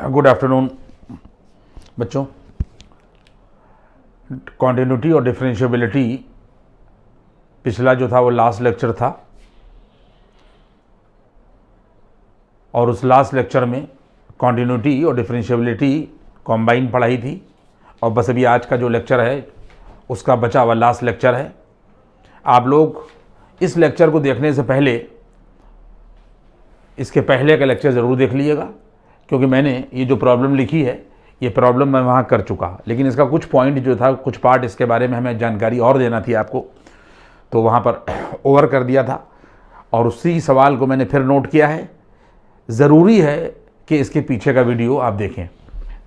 Good afternoon बच्चों। Continuity और differentiability पिछला जो था वो लास्ट लेक्चर था और उस लास्ट लेक्चर में कॉन्टिन्यूटी और डिफरेंशिएबिलिटी कॉम्बाइन पढ़ाई थी और बस अभी आज का जो लेक्चर है उसका बचा हुआ लास्ट लेक्चर है। आप लोग इस लेक्चर को देखने से पहले इसके पहले का लेक्चर ज़रूर देख लीजिएगा, क्योंकि मैंने ये जो प्रॉब्लम लिखी है ये प्रॉब्लम मैं वहाँ कर चुका, लेकिन इसका कुछ पॉइंट जो था, कुछ पार्ट इसके बारे में हमें जानकारी और देना थी आपको, तो वहाँ पर ओवर कर दिया था और उसी सवाल को मैंने फिर नोट किया है। ज़रूरी है कि इसके पीछे का वीडियो आप देखें।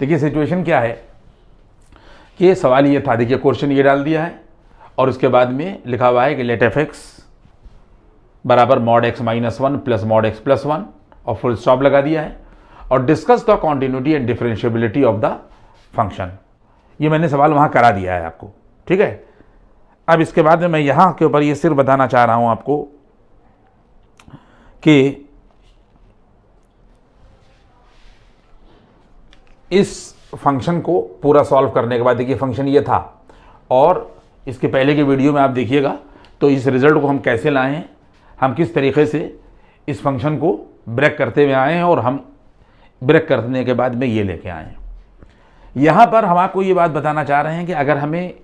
देखिए सिचुएशन क्या है कि सवाल ये था, देखिए क्वेश्चन ये डाल दिया है और उसके बाद में लिखा हुआ है कि लेट एफ एक्स बराबर mod x minus one plus mod x plus one और फुल स्टॉप लगा दिया है और discuss the continuity and differentiability of the function. ये मैंने सवाल वहाँ करा दिया है आपको, ठीक है। अब इसके बाद में मैं यहाँ के ऊपर ये सिर्फ बताना चाह रहा हूँ आपको कि इस फंक्शन को पूरा सॉल्व करने के बाद, देखिए फंक्शन ये था और इसके पहले के वीडियो में आप देखिएगा तो इस रिजल्ट को हम कैसे लाए हैं, हम किस तरीके से इस फंक्शन को ब्रेक करते हुए आए हैं और हम ब्रेक करने के बाद में ये लेके आए हैं। यहाँ पर हम आपको ये बात बताना चाह रहे हैं कि अगर हमें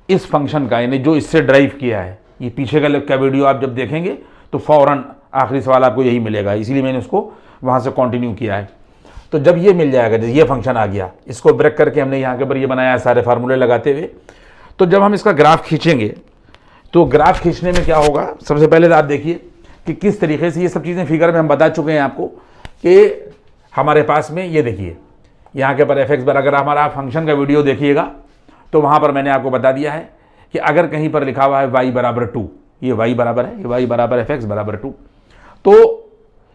इस फंक्शन का, यानी जो इससे ड्राइव किया है, ये पीछे का वीडियो आप जब देखेंगे तो फ़ौरन आखिरी सवाल आपको यही मिलेगा, इसीलिए मैंने उसको वहाँ से कंटिन्यू किया है। तो जब ये मिल जाएगा, जैसे ये फंक्शन आ गया, इसको ब्रेक करके हमने यहाँ के ऊपर ये बनाया है सारे फार्मूले लगाते हुए, तो जब हम इसका ग्राफ खींचेंगे तो ग्राफ खींचने में क्या होगा, सबसे पहले तो आप देखिए कि किस तरीके से ये सब चीज़ें फिगर में हम बता चुके हैं आपको कि हमारे पास में ये देखिए यहाँ के पर एफ एक्स बराबर, अगर हमारा फंक्शन का वीडियो देखिएगा तो वहाँ पर मैंने आपको बता दिया है कि अगर कहीं पर लिखा हुआ है वाई बराबर 2, ये वाई बराबर है, ये वाई बराबर एफ एक्स बराबर 2, तो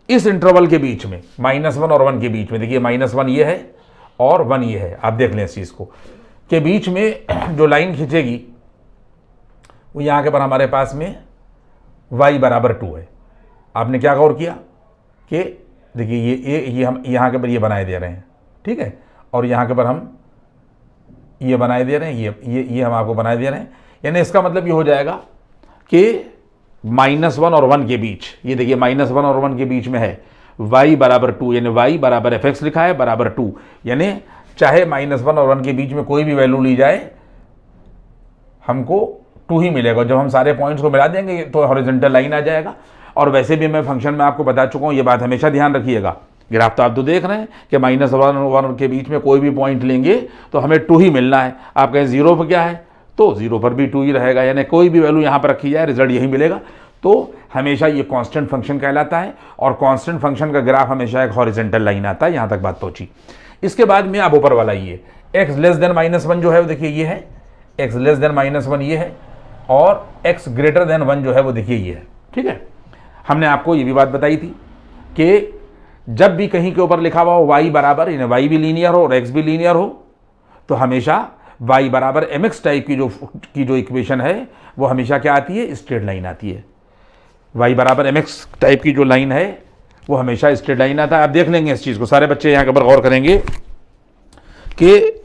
इस इंटरवल के बीच में -1 और 1 के बीच में, देखिए -1 ये है और 1 ये है, आप देख लें इस चीज़ को, के बीच में जो लाइन खींचेगी वो यहाँ के पर हमारे पास में y बराबर 2 है। आपने क्या गौर किया कि देखिए ये हम यहाँ के पर ये बनाए दे रहे हैं, ठीक है, और यहाँ के पर हम ये बनाए दे रहे हैं, ये हम आपको बनाए दे रहे हैं, यानी इसका मतलब ये हो जाएगा कि -1 और 1 के बीच, ये देखिए -1 और 1 के बीच में है y बराबर 2, यानी y बराबर एफ एक्स लिखा है बराबर 2, यानी चाहे -1 और 1 के बीच में कोई भी वैल्यू ली जाए हमको 2 ही मिलेगा। जब हम सारे पॉइंट्स को मिला देंगे तो हॉरिजॉन्टल लाइन आ जाएगा। और वैसे भी मैं फंक्शन में आपको बता चुका हूँ, ये बात हमेशा ध्यान रखिएगा, ग्राफ तो आप तो देख रहे हैं कि -1 और 1 के बीच में कोई भी पॉइंट लेंगे तो हमें 2 ही मिलना है। आप कहें 0 पर क्या है, तो 0 पर भी 2 ही रहेगा, यानी कोई भी वैल्यू यहाँ पर रखी जाए रिजल्ट यही मिलेगा। तो हमेशा ये कांस्टेंट फंक्शन कहलाता है और कांस्टेंट फंक्शन का ग्राफ हमेशा एक हॉरिजॉन्टल लाइन आता है। यहाँ तक बात पहुंची। इसके बाद में आप ऊपर वाला ये x लेस देन -1 जो है वो देखिए ये है, x लेस देन -1 ये है और x ग्रेटर देन 1 जो है वो देखिए ये है, ठीक है। हमने आपको ये भी बात बताई थी कि जब भी कहीं के ऊपर लिखा हुआ हो y बराबर, यानी y भी लीनियर हो और x भी लीनियर हो, तो हमेशा y बराबर mx टाइप की जो इक्वेशन है वो हमेशा क्या आती है, स्ट्रेट लाइन आती है। y बराबर mx टाइप की जो लाइन है वो हमेशा स्ट्रेट लाइन आता है। आप देख लेंगे इस चीज़ को, सारे बच्चे यहाँ के ऊपर गौर करेंगे कि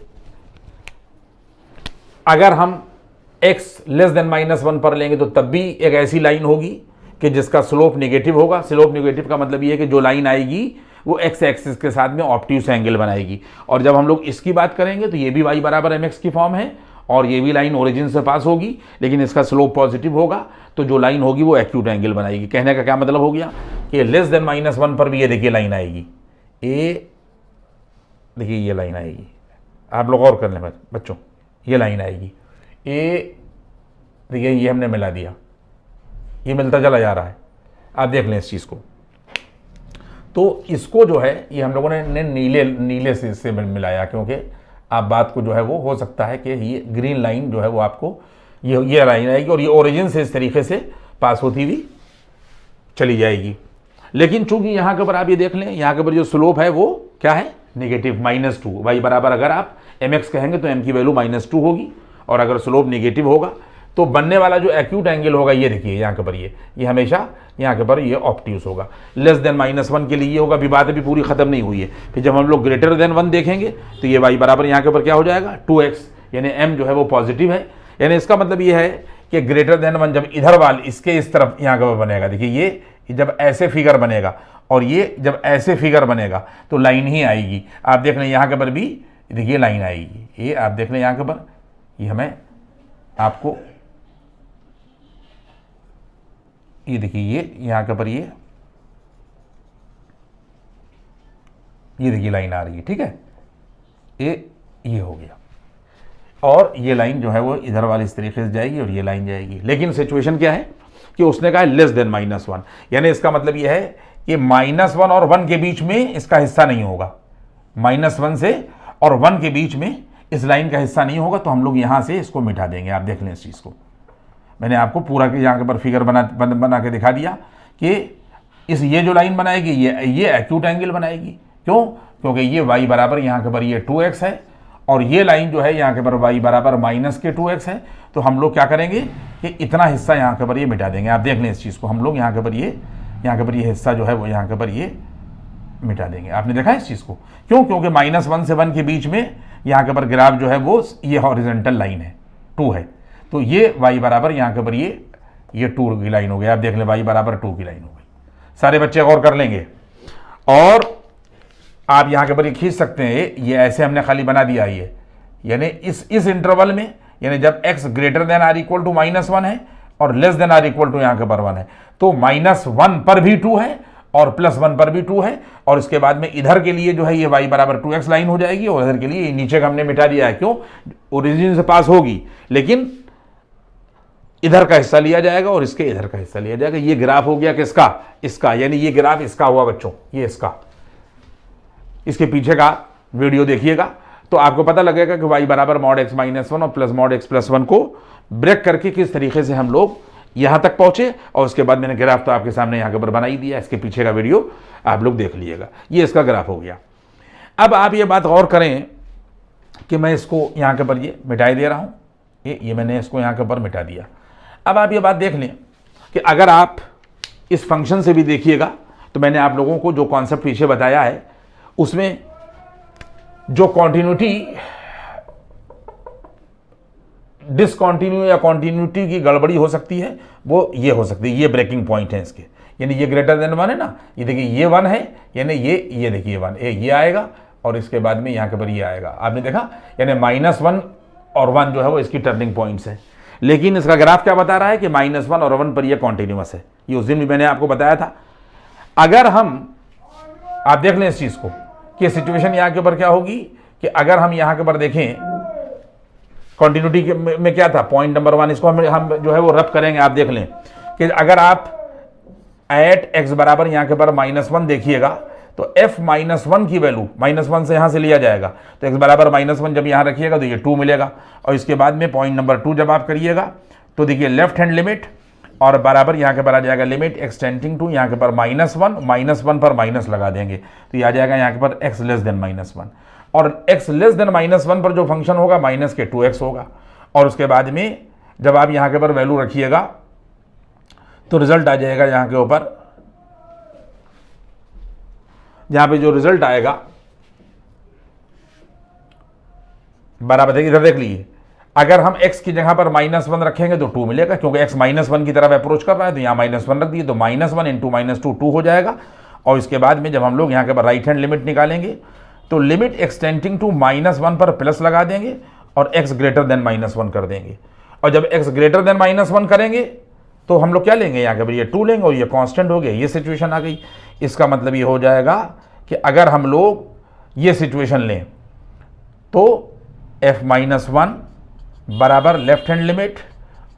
अगर हम x लेस देन -1 पर लेंगे तो तब भी एक ऐसी लाइन होगी कि जिसका स्लोप नेगेटिव होगा। स्लोप नेगेटिव का मतलब ये है कि जो लाइन आएगी वो x एक्सिस के साथ में ऑब्ट्यूस एंगल बनाएगी। और जब हम लोग इसकी बात करेंगे तो ये भी y बराबर mx की फॉर्म है और ये भी लाइन ओरिजिन से पास होगी, लेकिन इसका स्लोप पॉजिटिव होगा, तो जो लाइन होगी वो एक्यूट एंगल बनाएगी। कहने का क्या मतलब हो गया कि लेस देन -1 पर भी ये देखिए लाइन आएगी, देखिए ये लाइन आएगी, आप लोग और कर लें बच्चों, ये लाइन आएगी देखिए ये हमने मिला दिया, ये मिलता चला जा रहा है, आप देख लें इस चीज़ को। तो इसको जो है ये हम लोगों ने नीले से इससे मिलाया, क्योंकि आप बात को जो है वो हो सकता है कि ये ग्रीन लाइन जो है वो आपको ये लाइन आएगी और ये ओरिजिन से इस तरीके से पास होती हुई चली जाएगी। लेकिन चूंकि यहाँ के ऊपर आप ये देख लें, यहाँ के ऊपर जो स्लोप है वो क्या है, नेगेटिव -2। y बराबर अगर आप mx कहेंगे तो m की वैल्यू -2 होगी और अगर स्लोप नेगेटिव होगा तो बनने वाला जो एक्यूट एंगल होगा ये देखिए यहाँ के पर ये हमेशा यहाँ के पर ये ऑब्ट्यूस होगा। लेस देन -1 के लिए ये होगा, अभी बात अभी पूरी खत्म नहीं हुई है। फिर जब हम लोग ग्रेटर देन 1 देखेंगे तो ये y बराबर यहाँ के ऊपर क्या हो जाएगा 2x, यानी m जो है वो पॉजिटिव है। यानी इसका मतलब ये है कि ग्रेटर देन 1 जब इधर वाल इसके इस तरफ यहाँ के ऊपर बनेगा, देखिए ये जब ऐसे फिगर बनेगा और ये जब ऐसे फिगर बनेगा तो लाइन ही आएगी। आप देख लें यहाँ के ऊपर भी देखिए लाइन आएगी, ये आप देख लें यहाँ के ऊपर, ये हमें आपको ये देखिए ये यहाँ के ऊपर ये देखिए लाइन आ रही है, ठीक है, ये हो गया। और ये लाइन जो है वो इधर वाली इस तरीके से जाएगी और ये लाइन जाएगी। लेकिन सिचुएशन क्या है कि उसने कहा लेस देन -1, यानी इसका मतलब ये है कि -1 और 1 के बीच में इसका हिस्सा नहीं होगा, -1 से और 1 के बीच में इस लाइन का हिस्सा नहीं होगा। तो हम लोग यहाँ से इसको मिटा देंगे। आप देख लें इस चीज़ को, मैंने आपको पूरा के यहाँ के पर फिगर बना के दिखा दिया कि ये जो लाइन बनाएगी ये एक्यूट एंगल बनाएगी। क्यों? क्योंकि ये y बराबर यहाँ के पर ये 2x है और ये लाइन जो है यहाँ के पर y बराबर -2x है। तो हम लोग क्या करेंगे कि इतना हिस्सा यहाँ के पर ये मिटा देंगे। आप देख लें इस चीज़ को, हम लोग यहाँ के पर ये हिस्सा जो है वो यहाँ के पर ये मिटा देंगे। आपने देखा इस चीज़ को? क्यों? क्योंकि -1 से 1 के बीच में यहाँ के पर ग्राफ जो है वो ये हॉरिजॉन्टल लाइन है 2 है। तो ये y बराबर यहाँ के पर ये 2 की लाइन हो गई। आप देख लें y बराबर 2 की लाइन हो गई। सारे बच्चे गौर कर लेंगे। और आप यहाँ के पर ये खींच सकते हैं, ये ऐसे हमने खाली बना दिया ये, यानी इस इंटरवल में, यानी जब x greater than or equal to -1 है और less than or equal to यहाँ के पर 1 है, तो -1 पर भी 2 है और +1 पर भी 2 है। और इसके बाद में इधर के लिए जो है ये y बराबर 2x लाइन हो जाएगी और इधर के लिए नीचे का हमने मिटा दिया है। क्यों? ओरिजिन से पास होगी, लेकिन इधर का हिस्सा लिया जाएगा और इसके इधर का हिस्सा लिया जाएगा। ये ग्राफ हो गया किसका? इसका, यानी ये ग्राफ इसका हुआ बच्चों, ये इसका। इसके पीछे का वीडियो देखिएगा तो आपको पता लगेगा कि y बराबर (x - 1) और प्लस (x + 1) को ब्रेक करके किस तरीके से हम लोग यहाँ तक पहुँचे। और उसके बाद मैंने ग्राफ तो आपके सामने यहाँ के ऊपर बना ही दिया, इसके पीछे का वीडियो आप लोग देख लीजिएगा। ये इसका ग्राफ हो गया। अब आप ये बात गौर करें कि मैं इसको यहाँ के ऊपर ये मिटाई दे रहा हूँ, ये मैंने इसको यहाँ के ऊपर मिटा दिया। अब आप ये बात देख लें कि अगर आप इस फंक्शन से भी देखिएगा तो मैंने आप लोगों को जो कॉन्सेप्ट पीछे बताया है उसमें जो कॉन्टिन्यूटी डिसकॉन्टिन्यू या कॉन्टिन्यूटी की गड़बड़ी हो सकती है वो ये हो सकती है, ये ब्रेकिंग पॉइंट है इसके। यानी ये ग्रेटर देन 1 है ना, ये देखिए ये 1 है, यानी ये देखिए 1 ये आएगा और इसके बाद में यहाँ के पर ये आएगा। आपने देखा, यानी -1 और 1 जो है वो इसकी टर्निंग पॉइंट्स है। लेकिन इसका ग्राफ क्या बता रहा है कि -1 और 1 पर ये कॉन्टिन्यूअस है। ये उस दिन भी मैंने आपको बताया था। अगर आप देख लें इस चीज़ को कि सिचुएशन यहाँ के ऊपर क्या होगी कि अगर हम यहाँ के ऊपर देखें कॉन्टिन्यूटी में क्या था, पॉइंट नंबर 1, इसको हम जो है वो रब करेंगे। आप देख लें कि अगर आप एट x बराबर यहाँ के ऊपर -1 देखिएगा तो f -1 की वैल्यू -1 से यहाँ से लिया जाएगा, तो x बराबर -1 जब यहाँ रखिएगा तो ये 2 मिलेगा। और इसके बाद में पॉइंट नंबर 2 जब आप करिएगा तो देखिए लेफ्ट हैंड लिमिट और बराबर यहाँ के पर आ जाएगा लिमिट एक्सटेंडिंग टू यहाँ के पर -1 पर माइनस लगा देंगे तो ये आ जाएगा यहाँ के पर x लेस देन -1। और x लेस देन -1 पर जो फंक्शन होगा माइनस के 2x होगा। और उसके बाद में जब आप यहाँ के पर वैल्यू रखिएगा तो रिजल्ट आ जाएगा यहाँ के ऊपर, यहाँ पे जो रिजल्ट आएगा बराबर देखिए, इधर देख लीजिए, अगर हम x की जगह पर -1 रखेंगे तो 2 मिलेगा, क्योंकि x -1 की तरफ अप्रोच कर रहा है तो यहाँ -1 रख दिए तो -1 × -2 हो जाएगा। और इसके बाद में जब हम लोग यहाँ के पर राइट हैंड लिमिट निकालेंगे तो लिमिट एक्सटेंडिंग टू -1 पर प्लस लगा देंगे और x ग्रेटर देन -1 कर देंगे। और जब x ग्रेटर देन -1 करेंगे तो हम लोग क्या लेंगे, यहाँ के पर ये 2 लेंगे और ये कांस्टेंट हो गया। ये सिचुएशन आ गई। इसका मतलब ये हो जाएगा कि अगर हम लोग ये सिचुएशन लें तो f -1 बराबर लेफ्ट हैंड लिमिट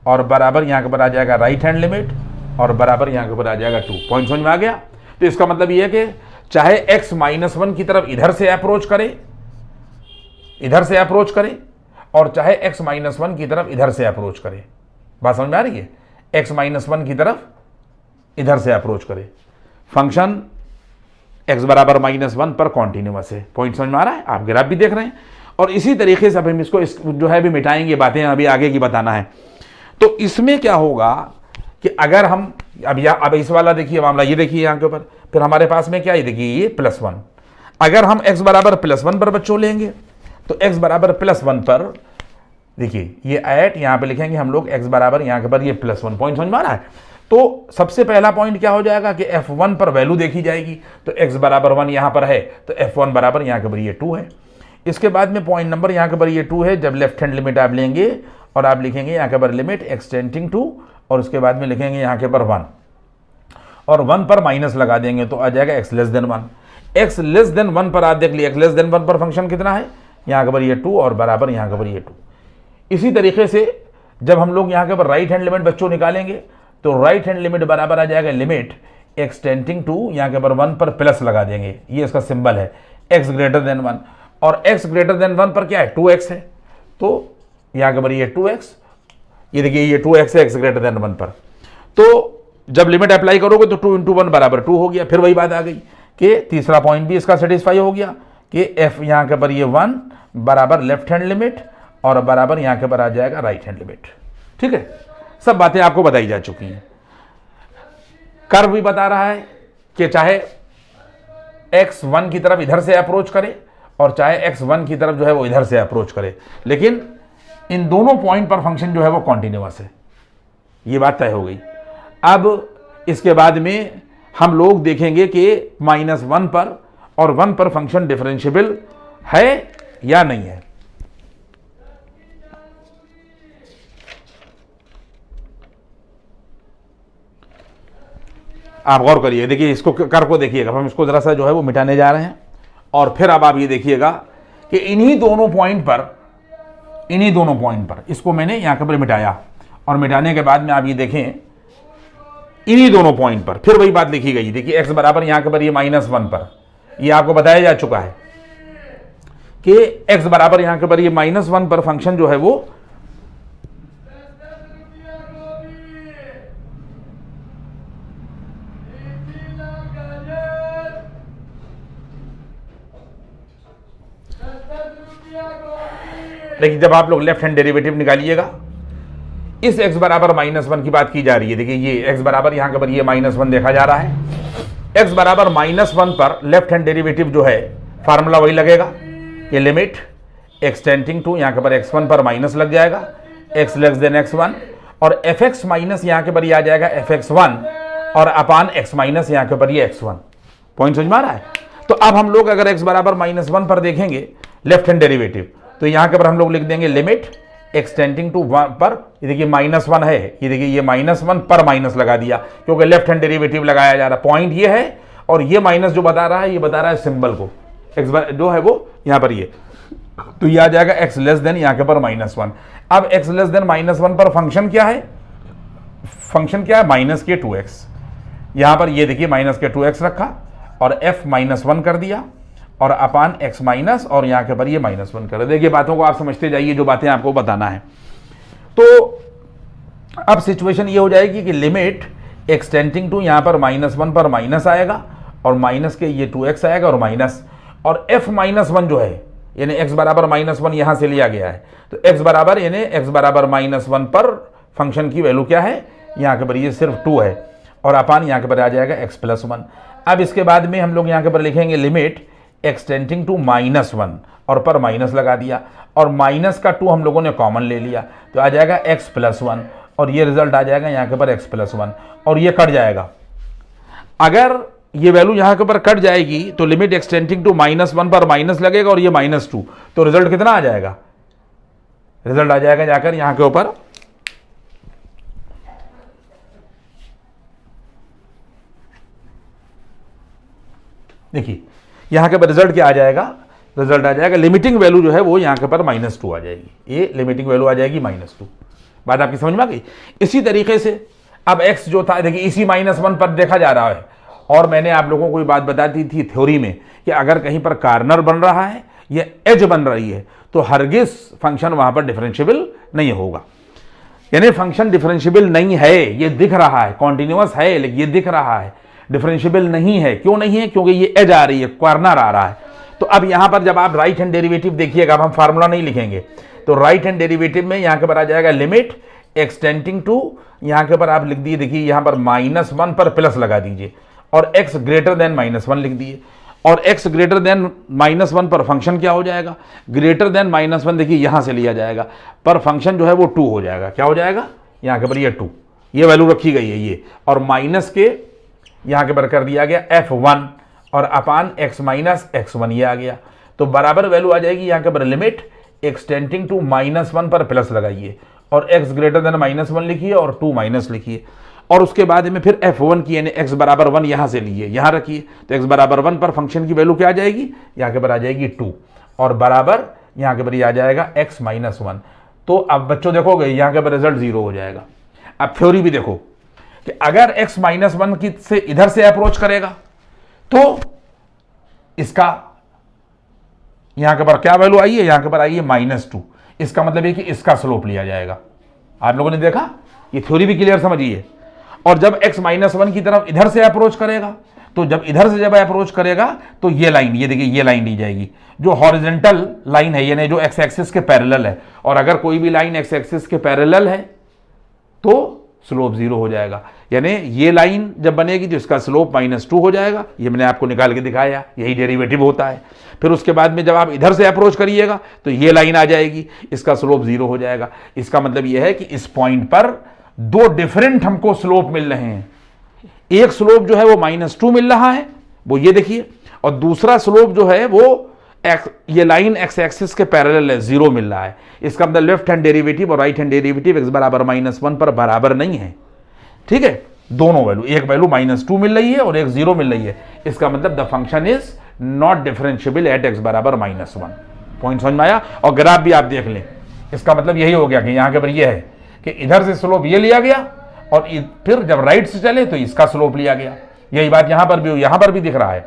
और बराबर यहाँ के ऊपर आ जाएगा राइट हैंड लिमिट और बराबर यहाँ के ऊपर आ जाएगा 2। पॉइंट समझ में आ गया? तो इसका मतलब ये है कि चाहे x -1 की तरफ इधर से अप्रोच करे और चाहे x -1 की तरफ इधर से अप्रोच करे। बात समझ में आ रही है? x -1 की तरफ इधर से अप्रोच करे, फंक्शन x बराबर -1 पर कॉन्टिन्यूअस है। पॉइंट समझ में आ रहा है? आप ग्राफ भी देख रहे हैं। और इसी तरीके से अब हम इसको जो है भी मिटाएंगे, बातें अभी आगे की बताना है। तो इसमें क्या होगा कि अगर हम अब इस वाला देखिए मामला, ये देखिए यहाँ के ऊपर, फिर हमारे पास में क्या, ये देखिए ये +1। अगर हम x बराबर +1 पर बच्चों लेंगे तो x बराबर +1 पर देखिए ये ऐट यहाँ पे लिखेंगे हम लोग x बराबर यहाँ के पर ये +1। पॉइंट समझ में आ रहा है? तो सबसे पहला पॉइंट क्या हो जाएगा कि f1 पर वैल्यू देखी जाएगी, तो x बराबर 1 यहाँ पर है तो f1 बराबर यहाँ के पर ये 2 है। इसके बाद में पॉइंट नंबर यहाँ के पर ये 2 है। जब लेफ्ट हैंड लिमिट आप लेंगे और आप लिखेंगे यहाँ के पर लिमिट एक्सटेंडिंग टू, और उसके बाद में लिखेंगे यहाँ के पर 1 और 1 पर माइनस लगा देंगे तो आ जाएगा x less than 1। x less than 1 पर आप देख लिए x लेस देन 1 पर फंक्शन कितना है, यहाँ के पर ये 2 और बराबर यहाँ के पर ये 2। इसी तरीके से जब हम लोग यहाँ के पर राइट हैंड लिमिट बच्चों निकालेंगे तो राइट हैंड लिमिट बराबर आ जाएगा लिमिट एक्सटेंडिंग टू, यहाँ के पर 1 पर प्लस लगा देंगे, ये इसका सिंबल है x ग्रेटर देन 1, और x ग्रेटर देन 1 पर क्या है 2x है, तो यहाँ के पर ये 2x, ये देखिए ये 2x है x ग्रेटर देन 1 पर। तो जब लिमिट अप्लाई करोगे तो 2 × 1 बराबर 2 हो गया। फिर वही बात आ गई कि तीसरा पॉइंट भी इसका सेटिस्फाई हो गया कि f यहाँ के पर ये 1 बराबर लेफ्ट हैंड लिमिट और बराबर यहाँ के पर आ जाएगा राइट हैंड लिमिट। ठीक है, सब बातें आपको बताई जा चुकी हैं। कर्व भी बता रहा है कि चाहे x 1 की तरफ इधर से अप्रोच करे और चाहे x 1 की तरफ जो है वो इधर से अप्रोच करे, लेकिन इन दोनों पॉइंट पर फंक्शन जो है वो कॉन्टिन्यूअस है। ये बात तय हो गई। अब इसके बाद में हम लोग देखेंगे कि -1 पर और 1 पर फंक्शन डिफरेंशिएबल है या नहीं है। आप गौर करिए, देखिए इसको कर्व को देखिएगा, हम इसको जरा सा जो है वो मिटाने जा रहे हैं और फिर अब आप ये देखिएगा कि इन्हीं दोनों पॉइंट पर इसको मैंने यहाँ के पर मिटाया और मिटाने के बाद में आप ये देखें इन्हीं दोनों पॉइंट पर फिर वही बात लिखी गई। देखिए x बराबर यहाँ के पर ये -1 पर, ये आपको बताया जा चुका है कि x बराबर यहाँ के पर ये -1 पर फंक्शन जो है वो लेकिन जब आप लोग लेफ्ट हैंड डेरिवेटिव निकालिएगा, इस x बराबर -1 की बात की जा रही है। देखिए ये x बराबर यहाँ के पर ये -1 देखा जा रहा है। x बराबर -1 पर लेफ्ट हैंड डेरिवेटिव जो है फार्मूला वही लगेगा, ये लिमिट एक्सटेंडिंग टू, यहाँ के पर x1 पर माइनस लग जाएगा x लेस देन x1 और fx माइनस यहाँ के पर ये आ जाएगा fx1 और अपान x माइनस यहाँ के पर ये x1। पॉइंट समझ में आ रहा है? तो अब हम लोग अगर x बराबर -1 पर देखेंगे लेफ्ट हैंड डेरिवेटिव, तो यहाँ के पर हम लोग लिख देंगे लिमिट एक्सटेंडिंग टू 1 पर, ये देखिए -1 है, ये देखिए ये -1 पर माइनस लगा दिया क्योंकि लेफ्ट हैंड डेरिवेटिव लगाया जा रहा है। पॉइंट ये है और ये माइनस जो बता रहा है ये बता रहा है सिंबल को, x जो है वो यहाँ पर ये, तो ये आ जाएगा x लेस देन यहाँ के पर -1। अब x लेस देन -1 पर फंक्शन क्या है, फंक्शन क्या है -2x। यहाँ पर ये देखिए -2x रखा और f -1 कर दिया और अपान x माइनस और यहाँ के पर ये -1 कर। देखिए बातों को आप समझते जाइए जो बातें आपको बताना है। तो अब सिचुएशन ये हो जाएगी कि लिमिट एक्सटेंडिंग टू, यहाँ पर -1 पर माइनस आएगा और माइनस के ये 2x आएगा और माइनस और f -1 जो है यानी x बराबर -1 यहाँ से लिया गया है, तो x बराबर यानी x बराबर -1 पर फंक्शन की वैल्यू क्या है, यहाँ के पर ये सिर्फ 2 है और अपान यहाँ के पर आ जाएगा x + 1। अब इसके बाद में हम लोग यहाँ के पर लिखेंगे लिमिट एक्सटेंडिंग टू -1 और पर माइनस लगा दिया और माइनस का 2 हम लोगों ने कॉमन ले लिया तो आ जाएगा x + 1 और ये रिजल्ट आ जाएगा यहाँ के पर x + 1 और ये कट जाएगा। अगर ये वैल्यू यहाँ के ऊपर कट जाएगी तो लिमिट एक्सटेंडिंग टू -1 पर माइनस लगेगा और ये -2, तो रिजल्ट कितना आ जाएगा, रिजल्ट आ जाएगा जाकर यहाँ के ऊपर देखिए यहाँ के पर रिजल्ट क्या आ जाएगा, रिजल्ट आ जाएगा लिमिटिंग वैल्यू जो है वो यहाँ के पर -2 आ जाएगी, ये लिमिटिंग वैल्यू आ जाएगी -2। बात आपकी समझ में आ गई। इसी तरीके से अब x जो था देखिए इसी -1 पर देखा जा रहा है और मैंने आप लोगों को ये बात बता दी थी थ्योरी में कि अगर कहीं पर कार्नर बन रहा है या एज बन रही है तो हरगिज फंक्शन वहां पर डिफरेंशिएबल नहीं होगा। यानी फंक्शन डिफरेंशिएबल नहीं है, ये दिख रहा है, कॉन्टिन्यूअस है लेकिन ये दिख रहा है डिफरेंशिएबल नहीं है। क्यों नहीं है, क्योंकि ये एज आ रही है, कॉर्नर आ रहा है। तो अब यहां पर जब आप राइट हैंड डेरिवेटिव देखिएगा, अब हम फार्मूला नहीं लिखेंगे, तो राइट हैंड डेरिवेटिव में यहां के पर आ जाएगा लिमिट एक्सटेंडिंग टू, यहां के ऊपर आप लिख दिए, देखिए यहां पर -1 पर प्लस लगा दीजिए और x ग्रेटर देन -1 लिख दिए। और x ग्रेटर देन -1 पर फंक्शन क्या हो जाएगा, ग्रेटर देन -1 देखिए यहां से लिया जाएगा, पर फंक्शन जो है वो 2 हो जाएगा। क्या हो जाएगा, यहां के ऊपर ये 2, ये वैल्यू रखी गई है ये, और माइनस के यहां के ऊपर कर दिया गया f1 और अपान x माइनस x1 ये आ गया। तो बराबर वैल्यू आ जाएगी यहां के ऊपर लिमिट एक्सटेंडिंग टू -1 पर प्लस लगाइए और x ग्रेटर देन -1 लिखिए और 2 माइनस लिखिए। और उसके बाद में फिर f1 की यानी x बराबर 1 यहां से लिए यहां रखिए, तो x बराबर 1 पर फंक्शन की वैल्यू क्या आ जाएगी, यहां के ऊपर आ जाएगी 2 और बराबर यहां के ऊपर आ जाएगा x माइनस 1। तो अब बच्चों देखोगे यहां के ऊपर रिजल्ट 0 हो जाएगा। अब थ्योरी भी देखो कि अगर x माइनस 1 की से इधर से अप्रोच करेगा तो इसका यहां के ऊपर क्या वैल्यू आई है, यहां के ऊपर आई है -2। इसका मतलब है कि इसका स्लोप लिया जाएगा। आप लोगों ने देखा, ये थ्योरी भी क्लियर समझिए। और जब x -1 की तरफ इधर से अप्रोच करेगा, तो जब इधर से जब अप्रोच करेगा तो ये लाइन, ये देखिए ये लाइन ली जाएगी जो हॉरिजॉन्टल लाइन है, यानी जो x एक्सिस के पैरेलल है। और अगर कोई भी लाइन x एक्सिस के पैरेलल है तो स्लोप 0 हो जाएगा। यानी ये लाइन जब बनेगी तो इसका स्लोप -2 हो जाएगा। ये मैंने आपको निकाल के दिखाया, यही डेरिवेटिव होता है। फिर उसके बाद में जब आप इधर से अप्रोच करिएगा तो ये लाइन आ जाएगी, इसका स्लोप 0 हो जाएगा। इसका मतलब ये है कि इस पॉइंट पर दो डिफरेंट हमको स्लोप मिल रहे हैं। एक स्लोप जो है वो -2 मिल रहा है, वो ये देखिए, और दूसरा स्लोप जो है वो ये लाइन x एक्सिस के पैरेलल है, 0 मिल रहा है। इसका मतलब लेफ्ट हैंड डेरिवेटिव और राइट हैंड डेरिवेटिव x बराबर -1 पर बराबर नहीं है। ठीक है, दोनों वैल्यू, एक वैल्यू -2 मिल रही है और एक 0 मिल रही है। इसका मतलब the function is not differentiable eight x बराबर -1। पॉइंट समझ में आया? और ग्राफ भी आप देख लें, इसका मतलब यही हो गया कि यहां के पर यह है कि इधर से स्लोप ये लिया गया और फिर जब राइट से चले तो इसका स्लोप लिया गया। यही बात यहां पर भी, यहां पर भी दिख रहा है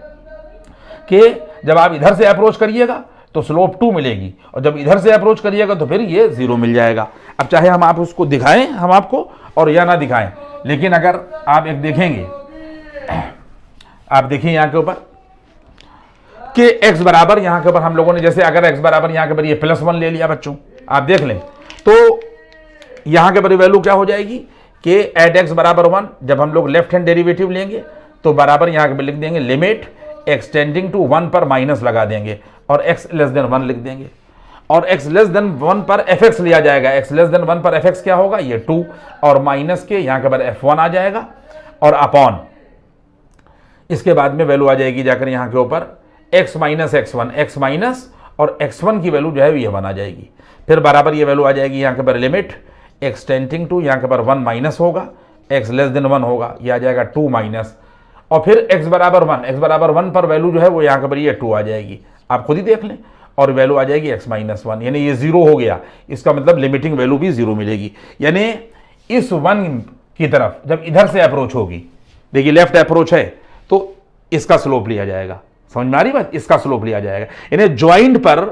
कि जब आप इधर से अप्रोच करिएगा तो स्लोप 2 मिलेगी और जब इधर से अप्रोच करिएगा तो फिर ये 0 मिल जाएगा। अब चाहे हम आप उसको दिखाएं, हम आपको, और या ना दिखाएं, लेकिन अगर आप एक देखेंगे, आप देखिए यहां के ऊपर कि x बराबर यहां के ऊपर हम लोगों ने, जैसे अगर x बराबर यहां के ऊपर ये +1 ले लिया बच्चों, आप देख लें तो यहां के ऊपर वैल्यू क्या हो जाएगी कि एट x बराबर 1 जब हम लोग लेफ्ट हैंड डेरिवेटिव लेंगे तो बराबर यहां के ऊपर लिख देंगे लिमिट एक्सटेंडिंग टू 1 पर माइनस लगा देंगे और x लेस देन 1 लिख देंगे। और x लेस देन 1 पर fx लिया जाएगा। x लेस देन 1 पर fx क्या होगा, ये 2 और माइनस के यहां के पर f1 आ जाएगा और अपॉन इसके बाद में वैल्यू आ जाएगी जाकर यहां के ऊपर x minus x1, x minus और x1 की वैल्यू जो है ये 1 आ जाएगी। फिर बराबर ये वैल्यू आ जाएगी यहां के पर लिमिट एक्सटेंडिंग टू, यहां के पर 1 माइनस होगा, x लेस देन 1 होगा, ये आ जाएगा 2 माइनस, और फिर x बराबर 1 पर वैल्यू जो है वो यहाँ पर ये 2 आ जाएगी। आप खुद ही देख लें, और वैल्यू आ जाएगी x माइनस 1, यानी ये 0 हो गया। इसका मतलब लिमिटिंग वैल्यू भी 0 मिलेगी। यानी इस 1 की तरफ जब इधर से अप्रोच होगी, देखिए लेफ्ट अप्रोच है तो इसका स्लोप लिया जाएगा। समझ में आ रही बात? इसका स्लोप लिया जाएगा। यानी ज्वाइंट पर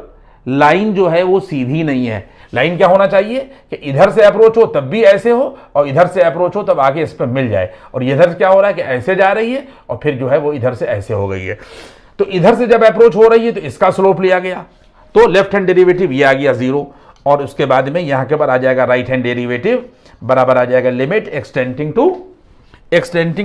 लाइन जो है वो सीधी नहीं है। लाइन क्या होना चाहिए कि इधर से अप्रोच हो तब भी ऐसे हो और इधर से अप्रोच हो तब आगे इस पर मिल जाए। और इधर क्या हो रहा है कि ऐसे जा रही है और फिर जो है वो इधर से ऐसे हो गई है। तो इधर से जब अप्रोच हो रही है तो इसका स्लोप लिया गया, तो लेफ्ट हैंड डेरिवेटिव ये आ गया 0 और उसके बाद में यहां के पर आ जाएगा राइट हैंड डेरिवेटिव, बराबर आ जाएगा लिमिट एक्सटेंडिंग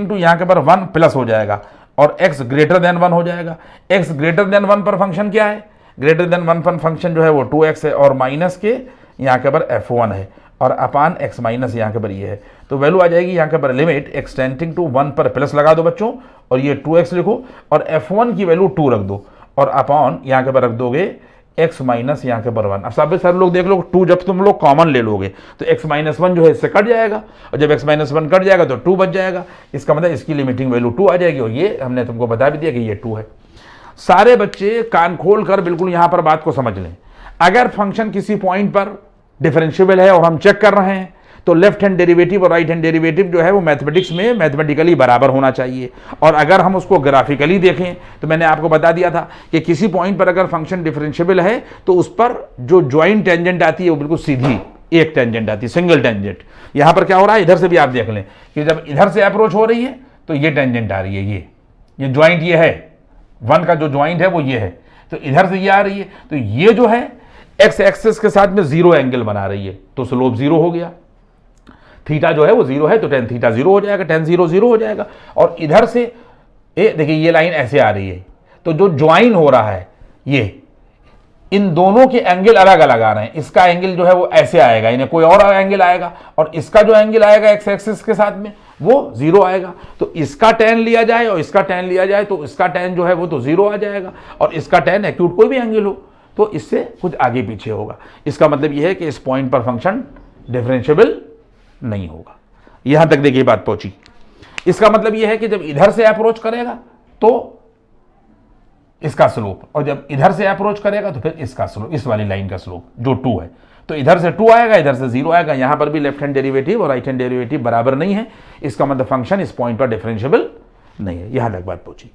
टू यहां के पर 1 प्लस हो जाएगा और x ग्रेटर देन 1 हो जाएगा। x ग्रेटर देन 1 पर फंक्शन क्या है, ग्रेटर देन 1 पर फंक्शन जो है वो 2x है और माइनस के यहाँ के पर f1 है और अपान x माइनस यहाँ के पर ये है। तो वैल्यू आ जाएगी यहाँ के पर लिमिट एक्सटेंडिंग टू 1 पर प्लस लगा दो बच्चों और ये 2x लिखो और f1 की वैल्यू 2 रख दो और अपॉन यहाँ के पर रख दोगे x माइनस यहाँ के पर 1। अब सब सारे लोग देख लो 2 जब तुम लोग कॉमन ले लोगे तो x माइनस 1 जो है इससे कट जाएगा और जब x माइनस 1 कट जाएगा तो 2 बच जाएगा। इसका मतलब इसकी लिमिटिंग वैल्यू 2 आ जाएगी और ये हमने तुमको बता भी दिया कि ये 2 है। सारे बच्चे कान खोल कर बिल्कुल यहाँ पर बात को समझ लें। अगर फंक्शन किसी पॉइंट पर डिफरेंशिएबल है और हम चेक कर रहे हैं तो लेफ्ट हैंड डेरिवेटिव और राइट हैंड डेरिवेटिव जो है वो मैथमेटिक्स में मैथमेटिकली बराबर होना चाहिए। और अगर हम उसको ग्राफिकली देखें तो मैंने आपको बता दिया था कि किसी पॉइंट पर अगर फंक्शन डिफरेंशिएबल है तो उस पर जो ज्वाइंट टेंजेंट आती है वो बिल्कुल सीधी एक टेंजेंट आती है, सिंगल टेंजेंट। यहां पर क्या हो रहा है, इधर से भी आप देख लें कि जब इधर से अप्रोच हो रही है तो ये टेंजेंट आ रही है, ये ज्वाइंट ये है, 1 का जो ज्वाइंट है वो ये है, तो इधर से ये आ रही है तो ये जो है एक्स एक्सिस के साथ में 0 एंगल बना रही है तो स्लोप 0 हो गया। थीटा जो है वो 0 है तो टेन थीटा 0 हो जाएगा, टेन 0 0 हो जाएगा। और इधर से देखिए ये लाइन ऐसे आ रही है, तो जो ज्वाइन हो रहा है ये इन दोनों के एंगल अलग अलग आ रहे हैं। इसका एंगल जो है वो ऐसे आएगा, इन्हें कोई और एंगल आएगा, और इसका जो एंगल आएगा एक्स एक्सिस के साथ में वो 0 आएगा। तो इसका tan लिया जाए और इसका tan लिया जाए तो इसका tan जो है वो तो 0 आ जाएगा, और इसका tan एक्यूट कोई भी एंगल हो तो इससे कुछ आगे पीछे होगा। इसका मतलब ये है कि इस पॉइंट पर फंक्शन डिफरेंशिएबल नहीं होगा। यहां तक देखिए बात पहुंची। इसका मतलब ये है कि जब इधर से अप्रोच करेगा तो इसका स्लोप, और जब इधर से अप्रोच करेगा तो फिर इसका स्लोप, इस वाली लाइन का स्लोप जो 2 है, तो इधर से 2 आएगा, इधर से 0 आएगा। यहां पर भी लेफ्ट हैंड डेरिवेटिव और राइट हैंड डेरिवेटिव बराबर नहीं है। इसका मतलब फंक्शन इस पॉइंट पर डिफरेंशिएबल नहीं है। यहां तक बात पहुंची।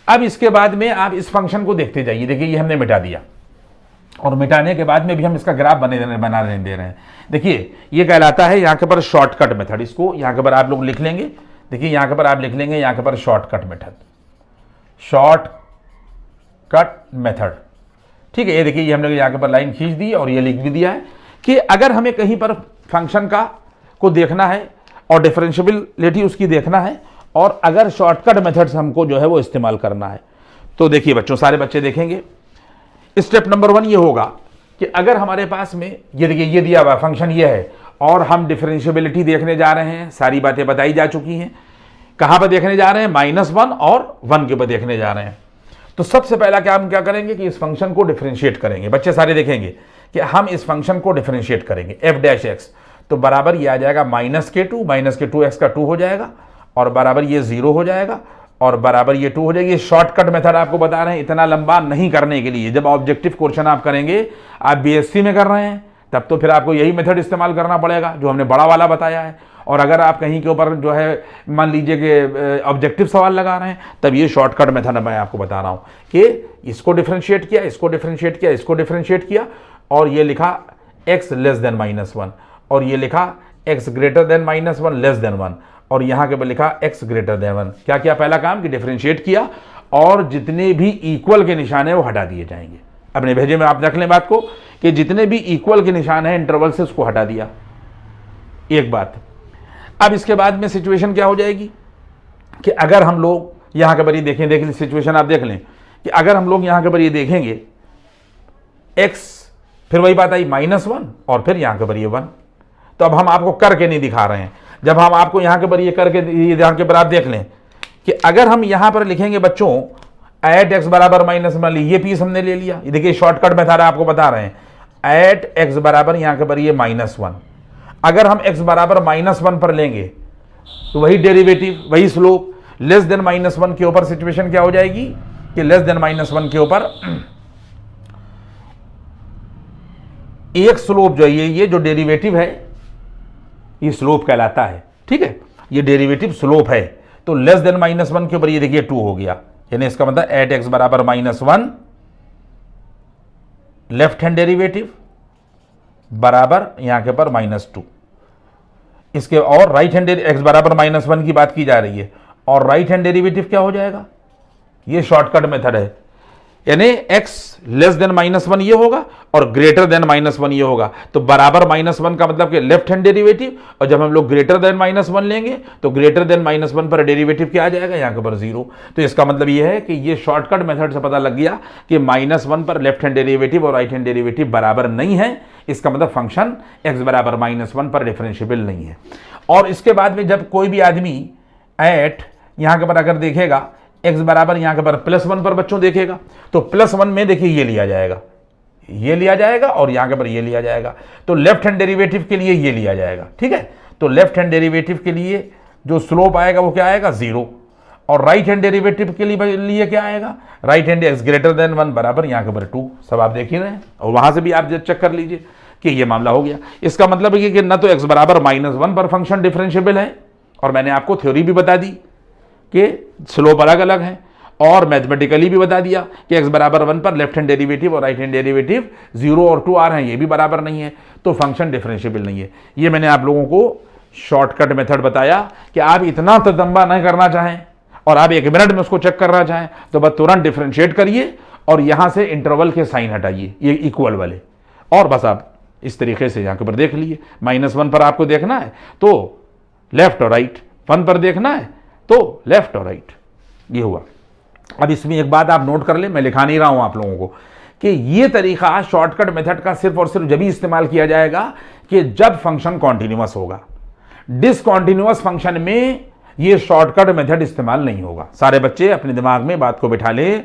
अब इसके बाद में आप इस फंक्शन को देखते जाइए। देखिए ये हमने मिटा दिया, और मिटाने के बाद में भी हम इसका ग्राफ बना दे रहे हैं। देखिए ये कहलाता है यहाँ के पर शॉर्टकट मेथड। इसको यहाँ के पर आप लोग लिख लेंगे। देखिए यहाँ के पर आप लिख लेंगे यहाँ के पर शॉर्टकट मेथड, शॉर्टकट मेथड। ठीक है, ये देखिए ये हमने यहाँ के पर लाइन खींच दी और ये लिख भी दिया है कि अगर हमें कहीं पर फंक्शन को देखना है और डिफरेंशिएबिलिटी उसकी देखना है, और अगर शॉर्टकट मेथड्स हमको जो है वो इस्तेमाल करना है, तो देखिए बच्चों, सारे बच्चे देखेंगे स्टेप नंबर 1 ये होगा कि अगर हमारे पास में ये देखिए ये दिया हुआ फंक्शन ये है और हम डिफरेंशिएबिलिटी देखने जा रहे हैं। सारी बातें बताई जा चुकी हैं। कहां पर देखने जा रहे हैं? -1 और 1 के ऊपर देखने जा रहे हैं। तो सबसे पहला क्या हम क्या करेंगे कि इस फंक्शन को डिफरेंशिएट करेंगे। बच्चे सारे देखेंगे कि हम इस फंक्शन को डिफरेंशिएट करेंगे। f' तो बराबर ये आ जाएगा -k2 x का 2 हो जाएगा, और बराबर ये 0 हो जाएगा, और बराबर ये 2 हो जाएगी। ये शॉर्टकट मेथड आपको बता रहे हैं इतना लंबा नहीं करने के लिए। जब ऑब्जेक्टिव क्वेश्चन आप करेंगे, आप बीएससी में कर रहे हैं, तब तो फिर आपको यही मेथड इस्तेमाल करना पड़ेगा जो हमने बड़ा वाला बताया है। और अगर आप कहीं के ऊपर जो है मान लीजिए कि ऑब्जेक्टिव सवाल लगा रहे हैं, तब ये शॉर्टकट मेथड मैं आपको बता रहा हूँ कि इसको डिफरेंशिएट किया, इसको डिफरेंशिएट किया, इसको डिफरेंशिएट किया, और ये लिखा x लेस देन -1, और ये लिखा x greater than -1 less then 1, और यहाँ के ऊपर लिखा x ग्रेटर देन 1। क्या किया? पहला काम कि डिफरेंशिएट किया, और जितने भी इक्वल के निशान है वो हटा दिए जाएंगे। अपने भेजे में आप रख लें बात को कि जितने भी इक्वल के निशान है इंटरवल से उसको हटा दिया। एक बात। अब इसके बाद में सिचुएशन क्या हो जाएगी कि अगर हम लोग यहाँ के ऊपर ये देखें सिचुएशन आप देख लें कि अगर हम लोग यहाँ के ऊपर ये देखेंगे x, फिर वही बात आई -1 और फिर यहाँ के ऊपर ये 1। तो अब हम आपको करके नहीं दिखा रहे हैं। जब हम आपको यहाँ के ऊपर ये करके, यहाँ के ऊपर आप देख लें कि अगर हम यहाँ पर लिखेंगे बच्चों @x बराबर -1, ये पीस हमने ले लिया। ये देखिए शॉर्टकट मेथड आपको बता रहे हैं @x बराबर यहाँ के ऊपर ये -1। अगर हम x बराबर -1 पर लेंगे तो वही डेरिवेटिव, वही स्लोप, लेस देन -1 के ऊपर सिचुएशन क्या हो जाएगी कि लेस देन -1 के ऊपर एक स्लोप जो है, ये जो डेरिवेटिव है ये स्लोप कहलाता है। ठीक है, ये डेरिवेटिव स्लोप है। तो लेस देन -1 के ऊपर ये देखिए 2 हो गया, यानी इसका मतलब @x बराबर -1 लेफ्ट हैंड डेरिवेटिव बराबर यहां के ऊपर -2। इसके और राइट हैंड x बराबर -1 की बात की जा रही है, और राइट हैंड डेरिवेटिव क्या हो जाएगा? ये शॉर्टकट मेथड है, यानी x लेस देन -1 ये होगा और ग्रेटर देन -1 ये होगा। तो बराबर -1 का मतलब कि लेफ्ट हैंड डेरिवेटिव, और जब हम लोग ग्रेटर देन -1 लेंगे तो ग्रेटर देन -1 पर डेरिवेटिव क्या आ जाएगा? यहाँ के ऊपर 0। तो इसका मतलब ये है कि ये शॉर्टकट मेथड से पता लग गया कि -1 पर लेफ्ट हैंड डेरिवेटिव और राइट हैंड डेरिवेटिव बराबर नहीं है। इसका मतलब फंक्शन x बराबर -1 पर डिफरेंशिएबल नहीं है। और इसके बाद में जब कोई भी आदमी एट यहाँ के पर अगर देखेगा x बराबर यहाँ के पर +1 पर बच्चों देखेगा, तो +1 में देखिए ये लिया जाएगा और यहाँ के पर ये लिया जाएगा। तो लेफ्ट हैंड डेरिवेटिव के लिए ये लिया जाएगा। ठीक है, तो लेफ्ट हैंड डेरिवेटिव के लिए जो स्लोप आएगा वो क्या आएगा? 0। और राइट हैंड डेरिवेटिव के लिए क्या आएगा? Right hand x greater than 1 बराबर यहाँ के पर 2। सब आप देख ही रहे हैं, और वहां से भी आप चेक कर लीजिए कि ये मामला हो गया। इसका मतलब है कि न तो x बराबर -1 पर फंक्शन डिफरेंशिएबल है, और मैंने आपको थ्योरी भी बता दी कि स्लोप अलग अलग है, और मैथमेटिकली भी बता दिया कि x बराबर 1 पर लेफ्ट हैंड डेरिवेटिव और राइट हैंड डेरिवेटिव 0 और 2 आ रहे हैं, ये भी बराबर नहीं है, तो फंक्शन डिफरेंशिएबल नहीं है। ये मैंने आप लोगों को शॉर्टकट मेथड बताया कि आप इतना तदम्बा नहीं करना चाहें और आप 1 मिनट में उसको चेक करना चाहें तो बस तुरंत डिफरेंशिएट करिए और यहां से इंटरवल के साइन हटाइए, ये इक्वल वाले, और बस आप इस तरीके से यहाँ के ऊपर देख लिए, -1 पर आपको देखना है तो लेफ्ट और राइट, 1 पर देखना है तो लेफ्ट और राइट, ये हुआ। अब इसमें एक बात आप नोट कर ले, मैं लिखा नहीं रहा हूं आप लोगों को, कि ये तरीका शॉर्टकट मेथड का सिर्फ और सिर्फ जब ही इस्तेमाल किया जाएगा कि जब फंक्शन कॉन्टिन्यूअस होगा। डिसकॉन्टिन्यूअस फंक्शन में ये शॉर्टकट मेथड इस्तेमाल नहीं होगा। सारे बच्चे अपने दिमाग में बात को बिठा ले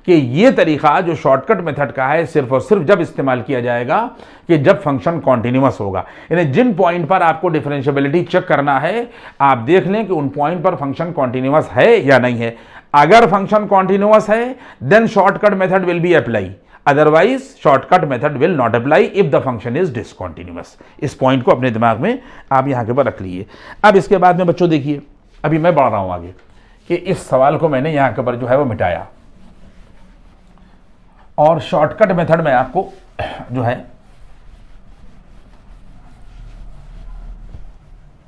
कि ये तरीका जो शॉर्टकट मेथड का है सिर्फ और सिर्फ जब इस्तेमाल किया जाएगा कि जब फंक्शन कॉन्टिन्यूअस होगा। यानी जिन पॉइंट पर आपको डिफरेंशिएबिलिटी चेक करना है आप देख लें कि उन पॉइंट पर फंक्शन कॉन्टिन्यूअस है या नहीं है। अगर फंक्शन कॉन्टिन्यूअस है then shortcut method will be apply, otherwise shortcut method will not apply if the function is discontinuous. इस पॉइंट को अपने दिमाग में आप यहां के ऊपर रख लीजिए। अब इसके बाद में बच्चों देखिए, अभी मैं बढ़ रहा हूं आगे कि इस सवाल को मैंने यहां के ऊपर जो है वो मिटाया और शॉर्टकट मेथड में आपको जो है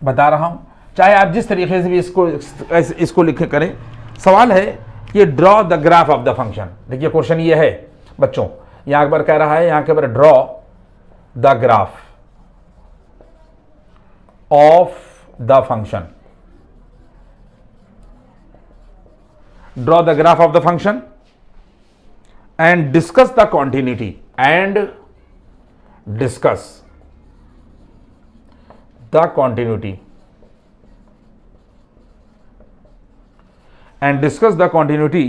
बता रहा हूं, चाहे आप जिस तरीके से भी इसको लिखे करें। सवाल है कि draw the graph of the function. देखिए क्वेश्चन ये है बच्चों, यहां पर कह रहा है यहां के ऊपर draw the graph of the function, draw the graph of the function and discuss the continuity and discuss the continuity and discuss the continuity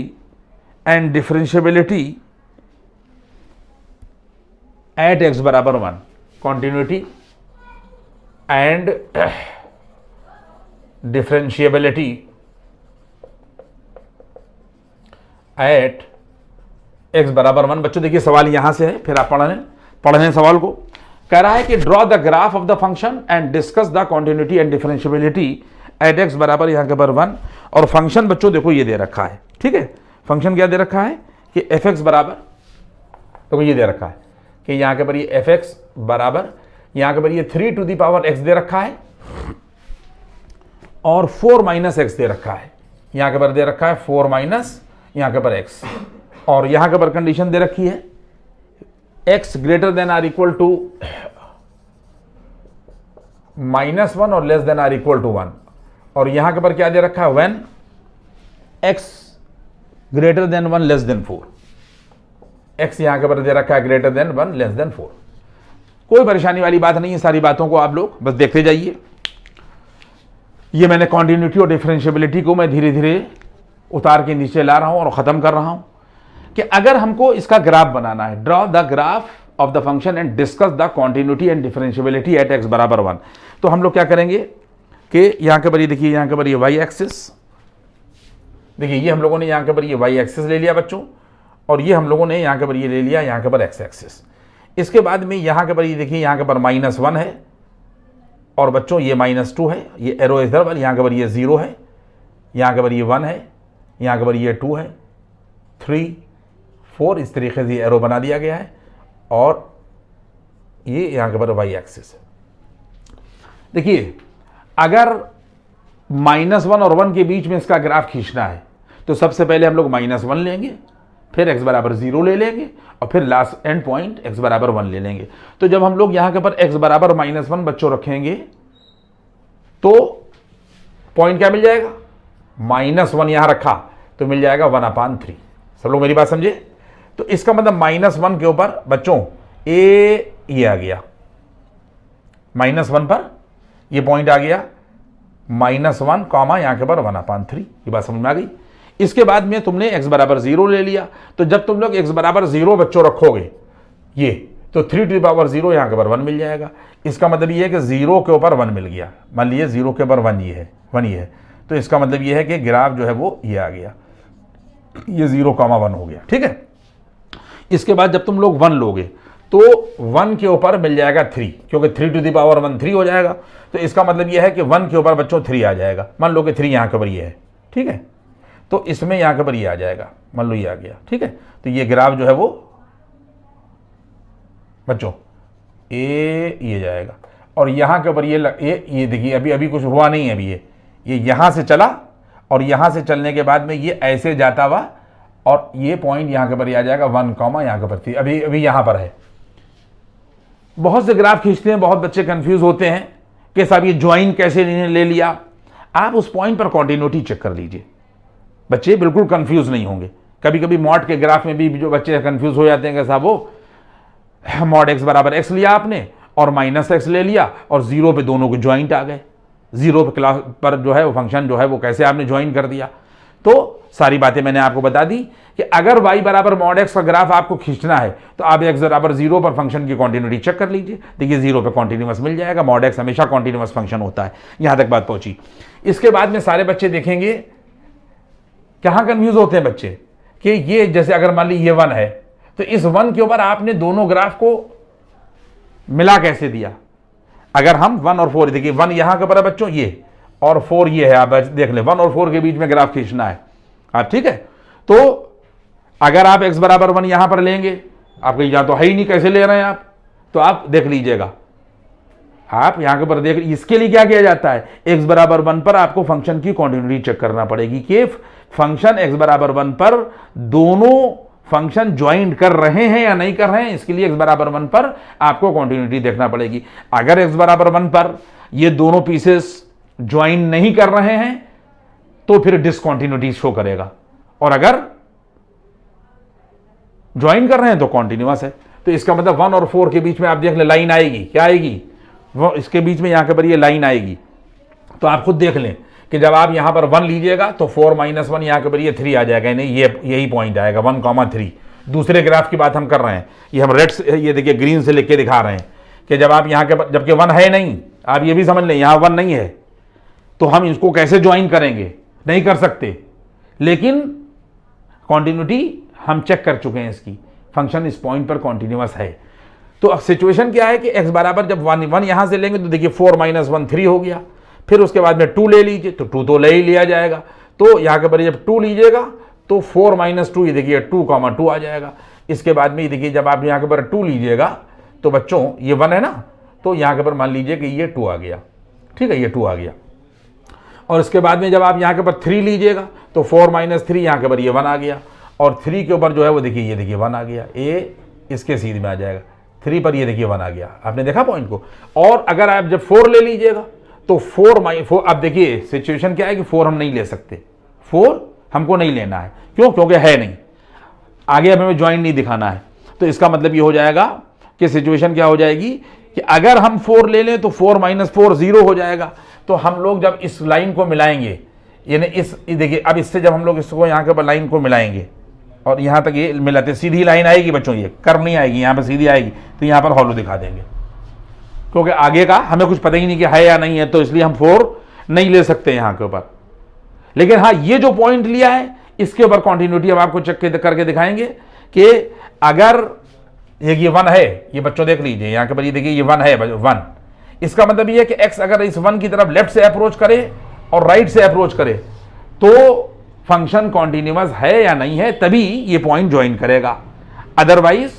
and differentiability at x बराबर 1। continuity and differentiability at x बराबर 1। बच्चों देखिए सवाल यहां से है, फिर आप पढ़ने सवाल को। कह रहा है कि draw the graph of the function and discuss the continuity and differentiability at x बराबर यहां के पर 1। और फंक्शन बच्चों देखो ये दे रखा है, ठीक है। फंक्शन क्या दे रखा है कि fx बराबर, तो ये दे रखा है कि यहां के पर ये fx बराबर यहां के पर ये 3 टू द पावर x दे रखा है और 4 माइनस x दे रखा है। यहां के पर दे रखा है 4 माइनस यहां के पर x, और यहां के पर कंडीशन दे रखी है x greater than or equal to -1 और less than or equal to 1। और यहां के पर क्या दे रखा है when x greater than 1 less than 4। x यहां के पर दे रखा है ग्रेटर देन 1 लेस देन 4। कोई परेशानी वाली बात नहीं है, सारी बातों को आप लोग बस देखते जाइए। ये मैंने कॉन्टिन्यूटी और डिफरेंशिएबिलिटी को मैं धीरे धीरे उतार के नीचे ला रहा हूं और खत्म कर रहा हूं कि अगर हमको इसका ग्राफ बनाना है, draw the graph of the function and discuss the continuity and differentiability at x बराबर 1, तो हम लोग क्या करेंगे कि यहां के पर ये देखिए, यहां के पर ये y एक्सिस, देखिए ये हम लोगों ने यहां के पर ये y एक्सिस ले लिया बच्चों, और ये हम लोगों ने यहां के पर ये ले लिया यहां के पर x एक्सिस। इसके बाद में यहां के पर ये देखिए यहां के पर -1 है और बच्चों ये -2 है, ये एरो इधर वाली, यहां के पर ये 0 है, यहां के पर ये 1 है, यहां के पर ये 2 है, 3 4, इस तरीके से एरो बना दिया गया है और ये यहां के पर y एक्सिस है। देखिए अगर -1 और 1 के बीच में इसका ग्राफ खींचना है तो सबसे पहले हम लोग -1 लेंगे, फिर x बराबर 0 ले लेंगे और फिर लास्ट एंड पॉइंट x बराबर 1 ले लेंगे। तो जब हम लोग यहां के पर x बराबर -1 बच्चों रखेंगे तो पॉइंट क्या मिल जाएगा, -1 यहां रखा तो मिल जाएगा 1/3। सब लोग मेरी बात समझे? तो इसका मतलब -1 के ऊपर बच्चों ये आ गया, -1 पर ये पॉइंट आ गया, -1 कॉमा यहां के पर 1/3। ये बात समझ में आ गई? इसके बाद में तुमने x बराबर 0 ले लिया, तो जब तुम लोग x बराबर 0 बच्चों रखोगे ये, तो 3 टू द पावर 0 यहां के पर 1 मिल जाएगा। इसका मतलब ये है कि 0 के ऊपर 1 मिल गया, मान लीजिए 0 के ऊपर 1 ये है, तो इसका मतलब ये है कि ग्राफ जो है वो ये आ गया, ये 0,1 हो गया, ठीक है। इसके बाद जब तुम लोग 1 लोगे तो 1 के ऊपर मिल जाएगा 3, क्योंकि 3 टू द पावर 1 3 हो जाएगा। तो इसका मतलब यह है कि 1 के ऊपर बच्चों 3 आ जाएगा। मान लो कि 3 यहाँ के ऊपर ये है, ठीक है, तो इसमें यहाँ के ऊपर ये आ जाएगा, मान लो ये आ गया, ठीक है। तो ये ग्राफ जो है वो बच्चों ये जाएगा और यहाँ के ऊपर ये देखिए अभी कुछ हुआ नहीं है, अभी ये यहाँ से चला और यहाँ से चलने के बाद में ये ऐसे जाता हुआ और ये पॉइंट यहाँ के ऊपर आ जाएगा 1, यहाँ के ऊपर थी, अभी यहाँ पर है, बहुत से ग्राफ खींचते हैं, बहुत बच्चे कंफ्यूज होते हैं कि साहब ये ज्वाइन कैसे ले लिया। आप उस पॉइंट पर कॉन्टिन्यूटी चेक कर लीजिए, बच्चे बिल्कुल कंफ्यूज नहीं होंगे। कभी कभी मॉड के ग्राफ में भी जो बच्चे कंफ्यूज हो जाते हैं कि साहब वो मॉड एक्स बराबर एक्स लिया आपने और माइनस एक्स ले लिया और जीरो पे दोनों को ज्वाइंट आ गए, जीरो पे क्लास पर जो है वो फंक्शन जो है वो कैसे आपने ज्वाइन कर दिया। तो सारी बातें मैंने आपको बता दी कि अगर y बराबर मॉड एक्स का ग्राफ आपको खींचना है तो आप x बराबर जीरो पर फंक्शन की कॉन्टिन्यूटी चेक कर लीजिए, देखिए जीरो पे कॉन्टिन्यूअस मिल जाएगा। मॉड एक्स हमेशा कॉन्टिन्यूअस फंक्शन होता है। यहां तक बात पहुंची। इसके बाद में सारे बच्चे देखेंगे कहां कंफ्यूज होते हैं बच्चे कि ये जैसे अगर मान ली ये 1 है तो इस 1 के ऊपर आपने दोनों ग्राफ को मिला कैसे दिया। अगर हम 1 और 4 देखिए 1 यहां के ऊपर है बच्चों ये और 4 ये है, आप देख लें 1 और 4 के बीच में ग्राफ खींचना है आप, ठीक है। तो अगर आप x बराबर 1 यहां पर लेंगे, आपको यहां तो है ही नहीं, कैसे ले रहे हैं आप, तो आप देख लीजिएगा, आप यहां के ऊपर देख, इसके लिए क्या किया जाता है, x बराबर 1 पर आपको फंक्शन की कॉन्टिन्यूटी चेक करना पड़ेगी कि फंक्शन x बराबर 1 पर दोनों फंक्शन ज्वाइन कर रहे हैं या नहीं कर रहे हैं। इसके लिए x बराबर 1 पर आपको कॉन्टिन्यूटी देखना पड़ेगी। अगर x बराबर 1 पर ये दोनों पीसेस ज्वाइन नहीं कर रहे हैं तो फिर डिसकॉन्टिन्यूटी शो करेगा, और अगर ज्वाइन कर रहे हैं तो कॉन्टिन्यूअस है। तो इसका मतलब 1 और 4 के बीच में आप देख ले लाइन आएगी, क्या आएगी, वो इसके बीच में यहां के पर ये लाइन आएगी। तो आप खुद देख लें कि जब आप यहां पर 1 लीजिएगा तो 4 - 1 यहां के पर ये 3 आ जाएगा, नहीं ये यही पॉइंट आएगा 1,3। दूसरे ग्राफ की बात हम कर रहे हैं, ये हम रेड से, ये देखिए ग्रीन से लिख के दिखा रहे हैं कि जब आप यहां के, जबकि 1 है नहीं, आप ये भी समझ लें यहां 1 नहीं है तो हम इसको कैसे ज्वाइन करेंगे, नहीं कर सकते। लेकिन कॉन्टिन्यूटी हम चेक कर चुके हैं, इसकी फंक्शन इस पॉइंट पर कॉन्टिन्यूअस है। तो अब सिचुएशन क्या है कि x बराबर जब 1 यहां से लेंगे तो देखिए 4 - 1 3 हो गया। फिर उसके बाद में 2 ले लीजिए तो 2 तो ले ही लिया जाएगा। तो यहां के पर जब 2 लीजिएगा तो 4 - 2 ये देखिए 2,2 आ जाएगा। इसके बाद में ये देखिए जब आप यहां के पर 2 लीजिएगा तो बच्चों ये 1 है ना, तो यहां के पर मान लीजिए कि ये 2 आ गया, ठीक है, ये 2 आ गया। और इसके बाद में जब आप यहां के पर 3 लीजिएगा तो 4 - 3 यहां के पर ये 1 आ गया, और 3 के ऊपर जो है वो देखिए ये देखिए 1 आ गया, ए इसके सीध में आ जाएगा, 3 पर ये देखिए 1 आ गया। आपने देखा पॉइंट को। और अगर आप जब 4 ले लीजिएगा तो 4 अब देखिए सिचुएशन क्या है कि 4 हम नहीं ले सकते, 4 हमको नहीं लेना है, क्यों, क्योंकि है नहीं, आगे अब हमें ज्वाइन नहीं दिखाना है। तो इसका मतलब ये हो जाएगा कि सिचुएशन क्या हो जाएगी कि अगर हम 4 ले लें तो 4 - 4 0 हो जाएगा। तो हम लोग जब इस लाइन को मिलाएंगे, यानी इस देखिए अब इससे जब हम लोग इसको यहाँ के लाइन को मिलाएंगे और यहाँ तक ये मिलाते, सीधी लाइन आएगी बच्चों, ये कर्व नहीं आएगी, यहाँ पर सीधी आएगी, तो यहाँ पर हॉलो दिखा देंगे, क्योंकि आगे का हमें कुछ पता ही नहीं कि है या नहीं है, तो इसलिए हम 4 नहीं ले सकते यहाँ के ऊपर। लेकिन हाँ, ये जो पॉइंट लिया है इसके ऊपर कॉन्टिन्यूटी हम आपको चेक करके दिखाएंगे कि अगर ये 1 है, ये बच्चों देख लीजिए यहाँ के पर, ये देखिए ये 1 है 1, इसका मतलब ये है कि x अगर इस 1 की तरफ लेफ्ट से अप्रोच करे और राइट से अप्रोच करे तो फंक्शन कॉन्टिन्यूअस है या नहीं है, तभी ये पॉइंट ज्वाइन करेगा। अदरवाइज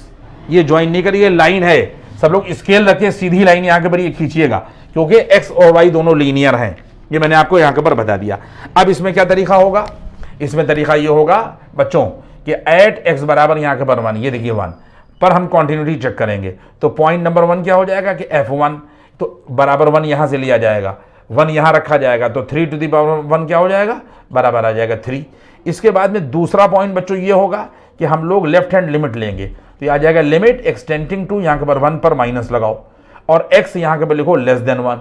ये ज्वाइन नहीं करेगी। लाइन है, सब लोग स्केल रखिए, सीधी लाइन यहाँ के पर ये खींचिएगा, क्योंकि x और y दोनों लीनियर हैं। ये मैंने आपको यहाँ के पर बता दिया। अब इसमें क्या तरीका होगा, इसमें तरीका ये होगा बच्चों कि एट x बराबर यहाँ के पर 1, ये देखिए 1 पर हम कॉन्टिन्यूटी चेक करेंगे। तो पॉइंट नंबर 1 क्या हो जाएगा कि f1 तो बराबर 1 यहाँ से लिया जाएगा, 1 यहाँ रखा जाएगा, तो 3 to the power 1 क्या हो जाएगा, बराबर आ जाएगा 3। इसके बाद में दूसरा पॉइंट बच्चों ये होगा कि हम लोग लेफ्ट हैंड लिमिट लेंगे, तो ये आ जाएगा लिमिट एक्सटेंडिंग टू, यहाँ के पर 1 पर माइनस लगाओ और x यहाँ के पर लिखो <1,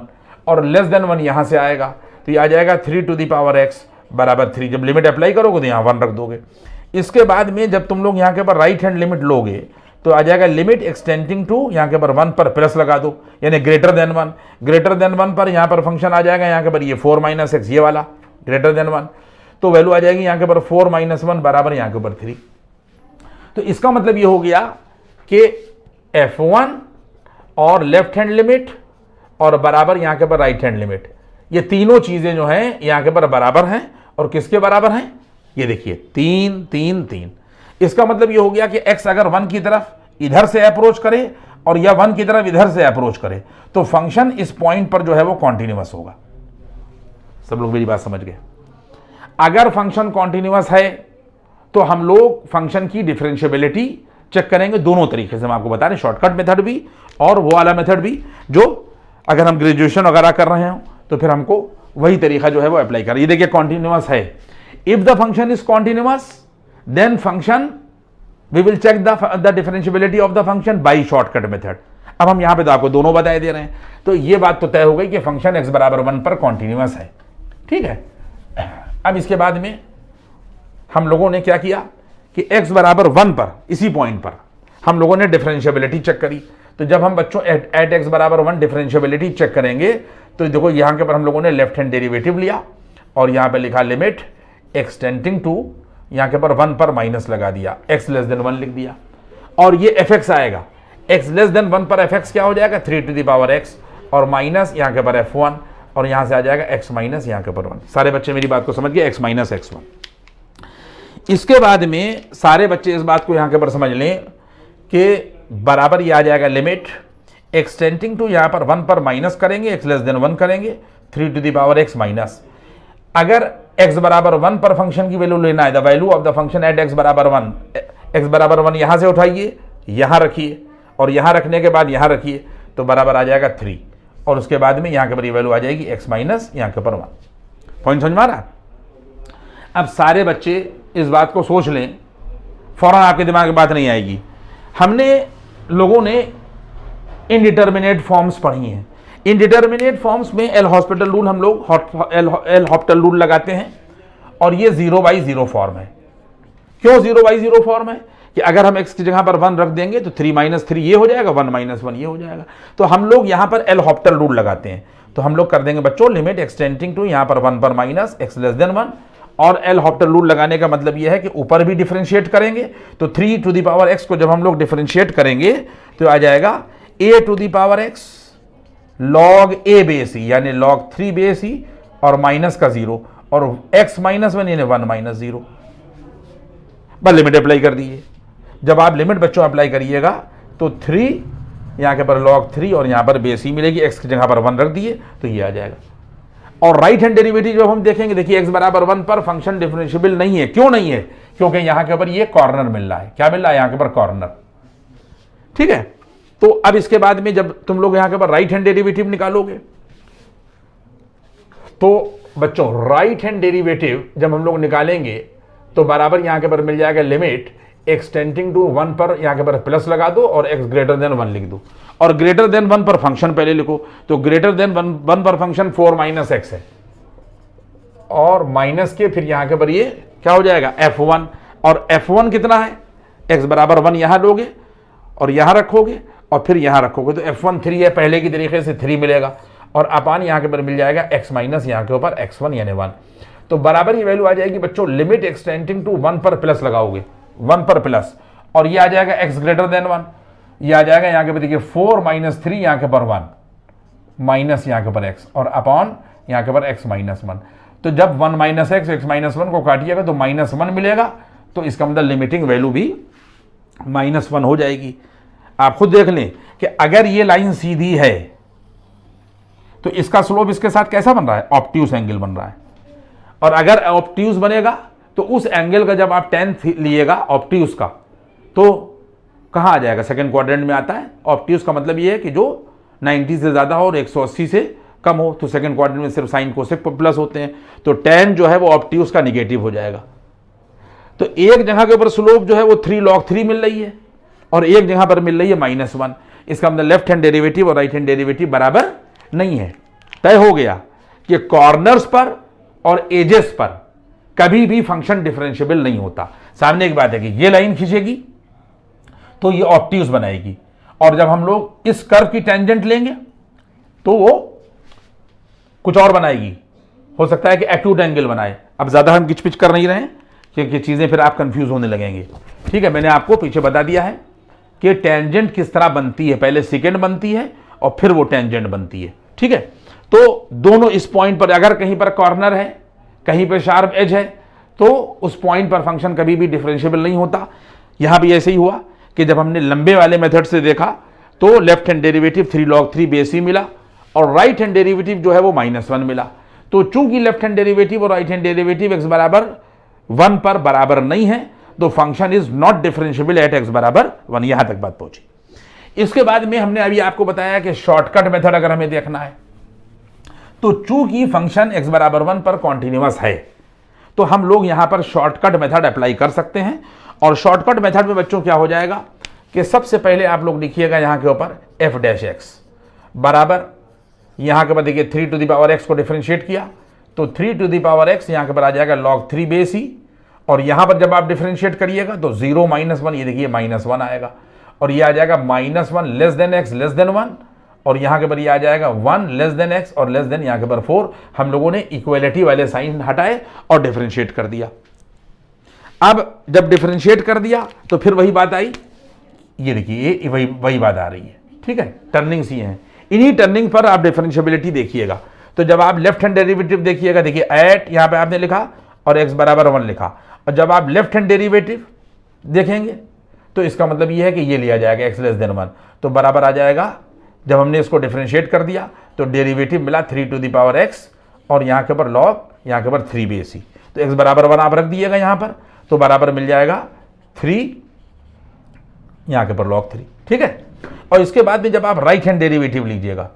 और <1 यहाँ से आएगा तो ये आ जाएगा 3 to the power x बराबर 3। जब लिमिट अप्लाई करोगे तो यहाँ 1 रख दोगे। इसके बाद में जब तुम लोग यहाँ के पर राइट हैंड लिमिट लोगे तो आ जाएगा लिमिट एक्सटेंडिंग टू, यहाँ के पर 1 पर प्लस लगा दो, यानी ग्रेटर देन 1 पर यहाँ पर फंक्शन आ जाएगा, यहाँ के पर ये 4 - x ये वाला ग्रेटर देन 1, तो वैल्यू आ जाएगी यहाँ के पर 4 - 1 बराबर यहाँ के ऊपर 3। तो इसका मतलब ये हो गया कि f1 और लेफ्ट हैंड लिमिट और बराबर यहाँ के पर राइट हैंड लिमिट, ये तीनों चीजें जो हैं यहाँ के पर बराबर हैं। और किसके बराबर हैं, ये देखिए 3 3 3। इसका मतलब ये हो गया कि x अगर 1 की तरफ इधर से अप्रोच करे और या 1 की तरफ इधर से अप्रोच करे तो फंक्शन इस पॉइंट पर जो है वो कॉन्टिन्यूअस होगा। सब लोग मेरी बात समझ गए। अगर फंक्शन कॉन्टिन्यूअस है तो हम लोग फंक्शन की डिफरेंशिएबिलिटी चेक करेंगे दोनों तरीके से, हम आपको बता रहे हैं, शॉर्टकट मेथड भी और वो वाला मेथड भी, जो अगर हम ग्रेजुएशन वगैरह कर रहे हो तो फिर हमको वही तरीका जो है वो अप्लाई कर। ये देखिए कॉन्टिन्यूअस है, if the function is continuous then function we will check the differentiability of the function by shortcut method. अब हम यहां पे तो आपको दोनों बताए दे रहे हैं, तो ये बात तो तय हो गई कि फंक्शन x बराबर 1 पर कॉन्टिन्यूअस है, ठीक है। अब इसके बाद में हम लोगों ने क्या किया कि x बराबर 1 पर, इसी पॉइंट पर हम लोगों ने डिफरेंशियबिलिटी चेक करी। तो जब हम बच्चों एट x बराबर 1 डिफरेंशियबिलिटी चेक करेंगे तो देखो यहां के पर हम लोगों ने लेफ्ट हैंड डेरिवेटिव लिया और यहां पे लिखा लिमिट x टेंडिंग टू, यहां के पर 1 पर माइनस लगा दिया, x लेस देन 1 लिख दिया, और ये fx आएगा, x लेस देन 1 पर fx क्या हो जाएगा 3 टू द पावर x, और माइनस यहां के पर f1, और यहां से आ जाएगा x माइनस यहां के पर 1। सारे बच्चे मेरी बात को समझ गए, x माइनस x1। इसके बाद में सारे बच्चे इस बात को यहां के पर समझ लें कि बराबर ये आ जाएगा लिमिट x टेंडिंग टू, यहां पर 1 पर माइनस करेंगे, x लेस देन 1 करेंगे, 3 to the power x minus. अगर x बराबर 1 पर फंक्शन की वैल्यू लेना है, the value of the function at x बराबर 1, x बराबर 1 यहां से उठाइए, यहां रखिए, और यहां रखने के बाद यहां रखिए, तो बराबर आ जाएगा 3, और उसके बाद में यहां के पर ये वैल्यू आ जाएगी x माइनस यहां के पर 1। पॉइंट समझ में आ रहा? अब सारे बच्चे इस बात को सोच लें, फौरन आपके दिमाग में बात नहीं आएगी। हमने लोगों ने इनडिटर्मिनेट फॉर्म्स पढ़ी हैं। इनडिटर्मिनेट फॉर्म्स में एल हॉस्पिटल रूल हम लोग एल हॉस्पिटल रूल लगाते हैं, और ये 0/0 फॉर्म है। क्यों 0/0 फॉर्म है? कि अगर हम x की जगह पर 1 रख देंगे तो 3 - 3 ये हो जाएगा, 1 - 1 ये हो जाएगा। तो हम लोग यहां पर एल हॉस्पिटल रूल लगाते हैं। तो हम लोग कर देंगे बच्चों लिमिट x टेंडिंग टू, यहां पर 1 पर माइनस x लेस देन 1, और एल हॉस्पिटल रूल लगाने का मतलब यह है कि ऊपर भी डिफरेंशिएट करेंगे। तो 3 टू द पावर x को जब हम लोग डिफरेंशिएट करेंगे तो आ जाएगा a to the power x log a base e, यानी log 3 बेस e, और माइनस का 0, और x माइनस 1 यानी 1 माइनस 0। बस लिमिट अप्लाई कर दीजिए। जब आप लिमिट बच्चों अप्लाई करिएगा तो 3 यहाँ के पर log 3 और यहाँ पर बेस e मिलेगी, x की जगह पर 1 रख दिए तो ये आ जाएगा। और राइट हैंड डेरिवेटिव जब हम देखेंगे, देखिए x बराबर 1 पर फंक्शन डिफरेंशिएबल नहीं है। क्यों नहीं है? क्योंकि यहाँ के ऊपर ये कॉर्नर मिल रहा है। क्या मिल रहा है? यहाँ के ऊपर कॉर्नर, ठीक है। तो अब इसके बाद में जब तुम लोग यहाँ के ऊपर राइट हैंड डेरिवेटिव निकालोगे तो बच्चों राइट हैंड डेरिवेटिव जब हम लोग निकालेंगे तो बराबर यहाँ के ऊपर मिल जाएगा लिमिट x टेंडिंग टू 1 पर, यहाँ के पर प्लस लगा दो और x ग्रेटर देन 1 लिख दो, और ग्रेटर देन 1 पर फंक्शन पहले लिखो। तो ग्रेटर देन 1 पर फंक्शन 4 माइनस x है, और माइनस के फिर यहाँ के पर ये क्या हो जाएगा f1, और f1 कितना है? x बराबर 1 यहाँ लोगे और यहाँ रखोगे और फिर यहाँ रखोगे, तो f1 3 है, पहले की तरीके से 3 मिलेगा, और अपान यहाँ के पर मिल जाएगा x माइनस यहाँ के ऊपर x1 यानी 1। तो बराबर ये वैल्यू आ जाएगी बच्चों लिमिट x टेंडिंग टू 1 पर प्लस लगाओगे, 1 पर प्लस, और ये आ जाएगा x ग्रेटर देन 1, ये आ जाएगा यहाँ के पर देखिए 4 - 3 यहाँ के पर 1 माइनस यहाँ के पर x, और अपॉन यहाँ के पर x माइनस 1। तो जब 1 माइनस x माइनस 1 को काटिएगा तो -1 मिलेगा, तो इसका मतलब लिमिटिंग वैल्यू भी -1 हो जाएगी। आप खुद देख लें कि अगर ये लाइन सीधी है तो इसका स्लोप इसके साथ कैसा बन रहा है? ऑब्ट्यूस एंगल बन रहा है, और अगर ऑब्ट्यूस बनेगा तो उस एंगल का जब आप tan लिएगा ऑब्ट्यूस का तो कहाँ आ जाएगा? सेकंड क्वाड्रेंट में आता है। ऑब्ट्यूस का मतलब ये है कि जो 90 से ज़्यादा हो और 180 से कम हो, तो सेकंड क्वाड्रेंट में सिर्फ साइन कोसेक प्लस होते हैं, तो tan जो है वो ऑब्ट्यूस का निगेटिव हो जाएगा। तो एक जगह के ऊपर स्लोप जो है वो 3 log 3 मिल रही है, और एक जगह पर मिल रही है -1। इसका मतलब लेफ्ट हैंड डेरिवेटिव और राइट हैंड डेरिवेटिव बराबर नहीं है। तय हो गया कि कॉर्नर्स पर और एजेस पर कभी भी फंक्शन डिफरेंशिएबल नहीं होता। सामने एक बात है कि ये लाइन खींचेगी तो ये ऑब्ट्यूस बनाएगी, और जब हम लोग इस कर्व की टेंजेंट लेंगे तो वो कुछ और बनाएगी, हो सकता है कि एक्यूट एंगल बनाए। अब ज्यादा हम किचपिच कर नहीं रहे हैं क्योंकि चीजें फिर आप कंफ्यूज होने लगेंगे, ठीक है। मैंने आपको पीछे बता दिया है कि टेंजेंट किस तरह बनती है, पहले सेकेंड बनती है और फिर वो टेंजेंट बनती है, ठीक है। तो दोनों इस पॉइंट पर अगर कहीं पर कॉर्नर है, कहीं पर शार्प एज है, तो उस पॉइंट पर फंक्शन कभी भी डिफरेंशिएबल नहीं होता। यहां भी ऐसे ही हुआ कि जब हमने लंबे वाले मेथड से देखा तो left hand derivative 3 log 3 base e मिला, और राइट हैंड डेरिवेटिव जो है वो -1 मिला। तो चूंकि लेफ्ट हैंड डेरिवेटिव और राइट हैंड डेरिवेटिव x बराबर 1 पर बराबर नहीं है, तो function is not differentiable eight x बराबर 1। यहां तक बात पहुंची। इसके बाद में हमने अभी आपको बताया कि शॉर्टकट मेथड अगर हमें देखना है तो चूंकि फंक्शन x बराबर 1 पर कॉन्टिन्यूअस है तो हम लोग यहां पर शॉर्टकट मेथड अप्लाई कर सकते हैं। और शॉर्टकट मेथड में बच्चों क्या हो जाएगा कि सबसे पहले आप लोग लिखिएगा यहां के ऊपर f डैश x बराबर, यहां के बाद देखिए 3 टू द पावर x को डिफरेंशिएट किया तो 3 टू द पावर x यहां के पर आ जाएगा log 3 बेस ही, और यहां पर जब आप डिफरेंशिएट करिएगा तो 0 -1, ये देखिए -1 आएगा, और ये आ जाएगा -1 less then x less than 1, और यहां के पर ये आ जाएगा 1 लेस देन x और लेस देन यहां के पर 4। हम लोगों ने इक्वलिटी वाले साइन हटाए और डिफरेंशिएट कर दिया। अब जब डिफरेंशिएट कर दिया तो फिर वही बात आई, ये देखिए वही बात आ रही है, ठीक है। टर्निंग्स ये हैं, इन्हीं टर्निंग पर आप डिफरेंशिएबिलिटी देखिएगा। तो जब आप लेफ्ट हैंड डेरिवेटिव देखिएगा, देखिए एट यहां पे आपने लिखा और x बराबर 1 लिखा, और जब आप लेफ्ट हैंड डेरिवेटिव देखेंगे तो इसका मतलब ये है कि ये लिया जाएगा x लेस देन 1, तो बराबर आ जाएगा। जब हमने इसको डिफरेंशिएट कर दिया तो डेरिवेटिव मिला 3 टू द पावर x और यहाँ के ऊपर लॉग यहाँ के ऊपर 3 बेस ही, तो x बराबर 1 आप रख दिएगा यहाँ पर, तो बराबर मिल जाएगा 3 यहाँ के ऊपर लॉग 3, ठीक है। और इसके बाद में जब आप राइट हैंड डेरिवेटिव लीजिएगा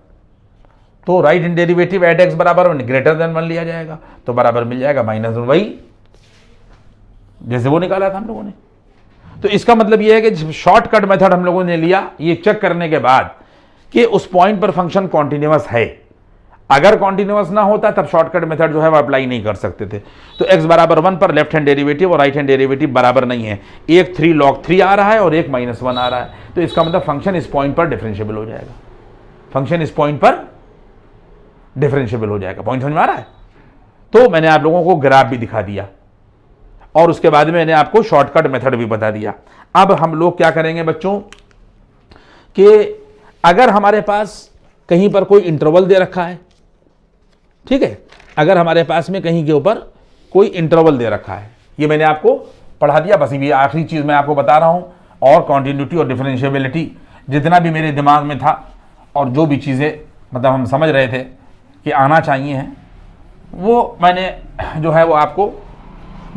तो right hand derivative eight x बराबर 1 ग्रेटर देन 1 लिया जाएगा, तो बराबर मिल जाएगा -1, वही जैसे वो निकाला था हम लोगों ने। तो इसका मतलब ये है कि शॉर्टकट मेथड हम लोगों ने लिया ये चेक करने के बाद कि उस पॉइंट पर फंक्शन कॉन्टिन्यूअस है। अगर कॉन्टिन्यूअस ना होता तब शॉर्टकट मेथड जो है वो अप्लाई नहीं कर सकते थे। तो x बराबर 1 पर लेफ्ट हैंड डेरिवेटिव और राइट हैंड डेरिवेटिव बराबर नहीं है, एक 3 log 3 आ रहा है और एक -1 आ रहा है, तो इसका मतलब फंक्शन इस पॉइंट पर डिफरेंशिएबल हो जाएगा। फंक्शन इस पॉइंट पर डिफरेंशिएबल हो जाएगा। पॉइंट समझ में आ रहा है? तो मैंने आप लोगों को ग्राफ भी दिखा दिया और उसके बाद में मैंने आपको शॉर्टकट मेथड भी बता दिया। अब हम लोग क्या करेंगे बच्चों कि अगर हमारे पास कहीं पर कोई इंटरवल दे रखा है, ठीक है, अगर हमारे पास में कहीं के ऊपर कोई इंटरवल दे रखा है, ये मैंने आपको पढ़ा दिया, बस ये आखिरी चीज मैं आपको बता रहा हूं। और कॉन्टिन्यूटी और डिफरेंशिएबिलिटी जितना भी मेरे दिमाग में था और जो भी चीजें मतलब हम समझ रहे थे कि आना चाहिए हैं वो मैंने जो है वो आपको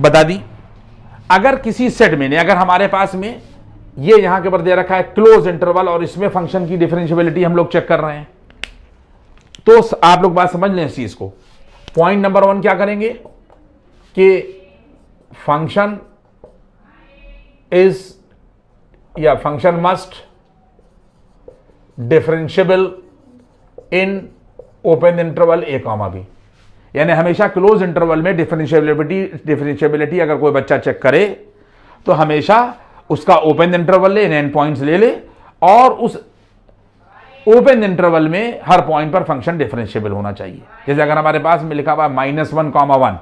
बता दी। अगर किसी सेट में अगर हमारे पास में ये यहां के ऊपर दे रखा है क्लोज इंटरवल और इसमें फंक्शन की डिफरेंशिएबिलिटी हम लोग चेक कर रहे हैं, तो आप लोग बात समझ लें इस चीज को। पॉइंट नंबर 1 क्या करेंगे कि फंक्शन इज या function must differentiable in open interval a, b, यानी हमेशा क्लोज इंटरवल में डिफरेंशिएबिलिटी अगर कोई बच्चा चेक करे तो हमेशा उसका ओपन इंटरवल ले, एन पॉइंट्स ले ले, और उस ओपन इंटरवल में हर पॉइंट पर फंक्शन डिफरेंशिएबल होना चाहिए। जैसे अगर हमारे पास में लिखा हुआ -1,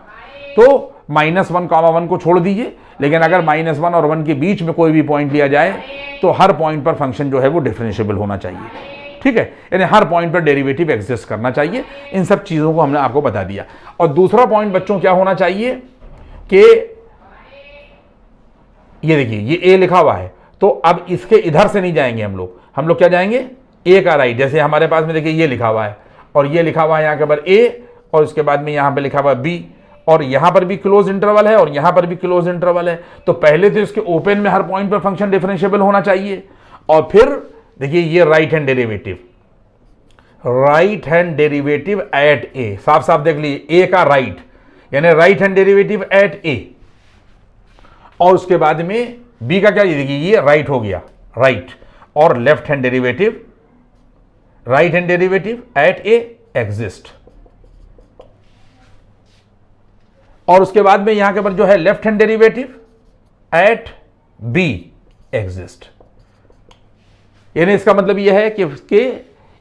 तो -1, को छोड़ दीजिए, लेकिन अगर -1 और 1 के बीच में कोई भी पॉइंट लिया जाए तो हर पॉइंट पर फंक्शन जो है वो डिफरेंशिएबल होना चाहिए, ठीक है, यानी हर पॉइंट पर डेरिवेटिव एग्जिस्ट करना चाहिए। इन सब चीजों को हमने आपको बता दिया। और दूसरा पॉइंट बच्चों क्या होना चाहिए कि ये देखिए ये a लिखा हुआ है, तो अब इसके इधर से नहीं जाएंगे हम लोग क्या जाएंगे, a का राइट। जैसे हमारे पास में देखिए ये लिखा हुआ है और ये लिखा हुआ है यहाँ के पर a, और उसके बाद में यहाँ पे लिखा हुआ b, और यहाँ पर भी क्लोज इंटरवल है और यहाँ पर भी क्लोज इंटरवल है। तो पहले तो इसके ओपन में हर पॉइंट पर फंक्शन डिफरेंशिएबल होना चाहिए, और फिर देखिए ये right hand derivative eight a, साफ साफ देख लीजिए a का राइट, यानी right hand derivative eight a, और उसके बाद में b का क्या, देखिए ये राइट हो गया, राइट, और left hand derivative right hand derivative eight a exist, और उसके बाद में यहां के पर जो है left hand derivative eight b exist. यानी इसका मतलब यह है कि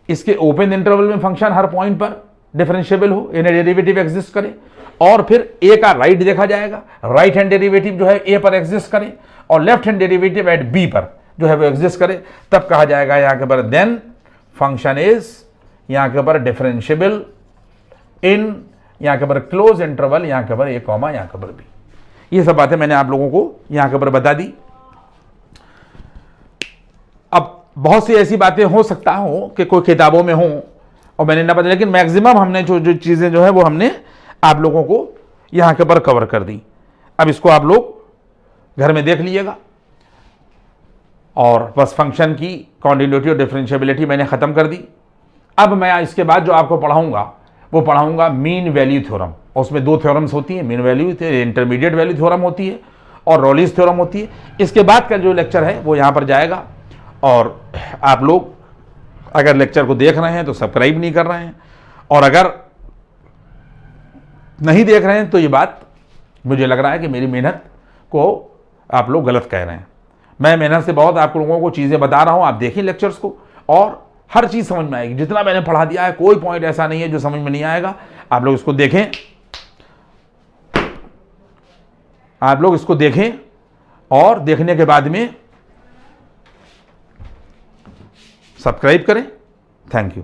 इसके ओपन इंटरवल में फंक्शन हर पॉइंट पर डिफरेंशिएबल हो, यानी डेरिवेटिव एग्जिस्ट करे, और फिर a का राइट देखा जाएगा, राइट हैंड डेरिवेटिव जो है a पर एग्जिस्ट करे और left hand derivative eight b पर जो है वो एग्जिस्ट करे, तब कहा जाएगा यहां के पर देन फंक्शन इज यहां के पर डिफरेंशिएबल इन यहां के पर क्लोज इंटरवल यहां के पर a, यहां के पर b। ये सब बातें मैंने आप लोगों को यहां के पर बता दी। अब बहुत सी ऐसी बातें हो सकता हो कि कोई किताबों में हो और मैंने ना बताया, लेकिन मैक्सिमम हमने जो चीजें जो है वो हमने आप लोगों को यहां के पर कवर कर दी। अब इसको आप लोग घर में देख लीजिएगा। और बस फंक्शन की कॉन्टिन्यूटी और डिफरेंशिएबिलिटी मैंने ख़त्म कर दी। अब मैं इसके बाद जो आपको पढ़ाऊंगा वो पढ़ाऊंगा मीन वैल्यू थ्योरम। उसमें दो थ्योरम्स होती हैं, mean value intermediate value theorem होती है और रॉलिस थ्योरम होती है। इसके बाद का जो लेक्चर है वो यहाँ पर जाएगा। और आप लोग अगर लेक्चर को देख रहे हैं तो सब्सक्राइब नहीं कर रहे हैं, और अगर नहीं देख रहे हैं तो ये बात मुझे लग रहा है कि मेरी मेहनत को आप लोग गलत कह रहे हैं। मैं मेहनत से बहुत आप लोगों को चीज़ें बता रहा हूँ, आप देखें लेक्चर्स को और हर चीज़ समझ में आएगी। जितना मैंने पढ़ा दिया है कोई पॉइंट ऐसा नहीं है जो समझ में नहीं आएगा। आप लोग इसको देखें, आप लोग इसको देखें और देखने के बाद में सब्सक्राइब करें। Thank you.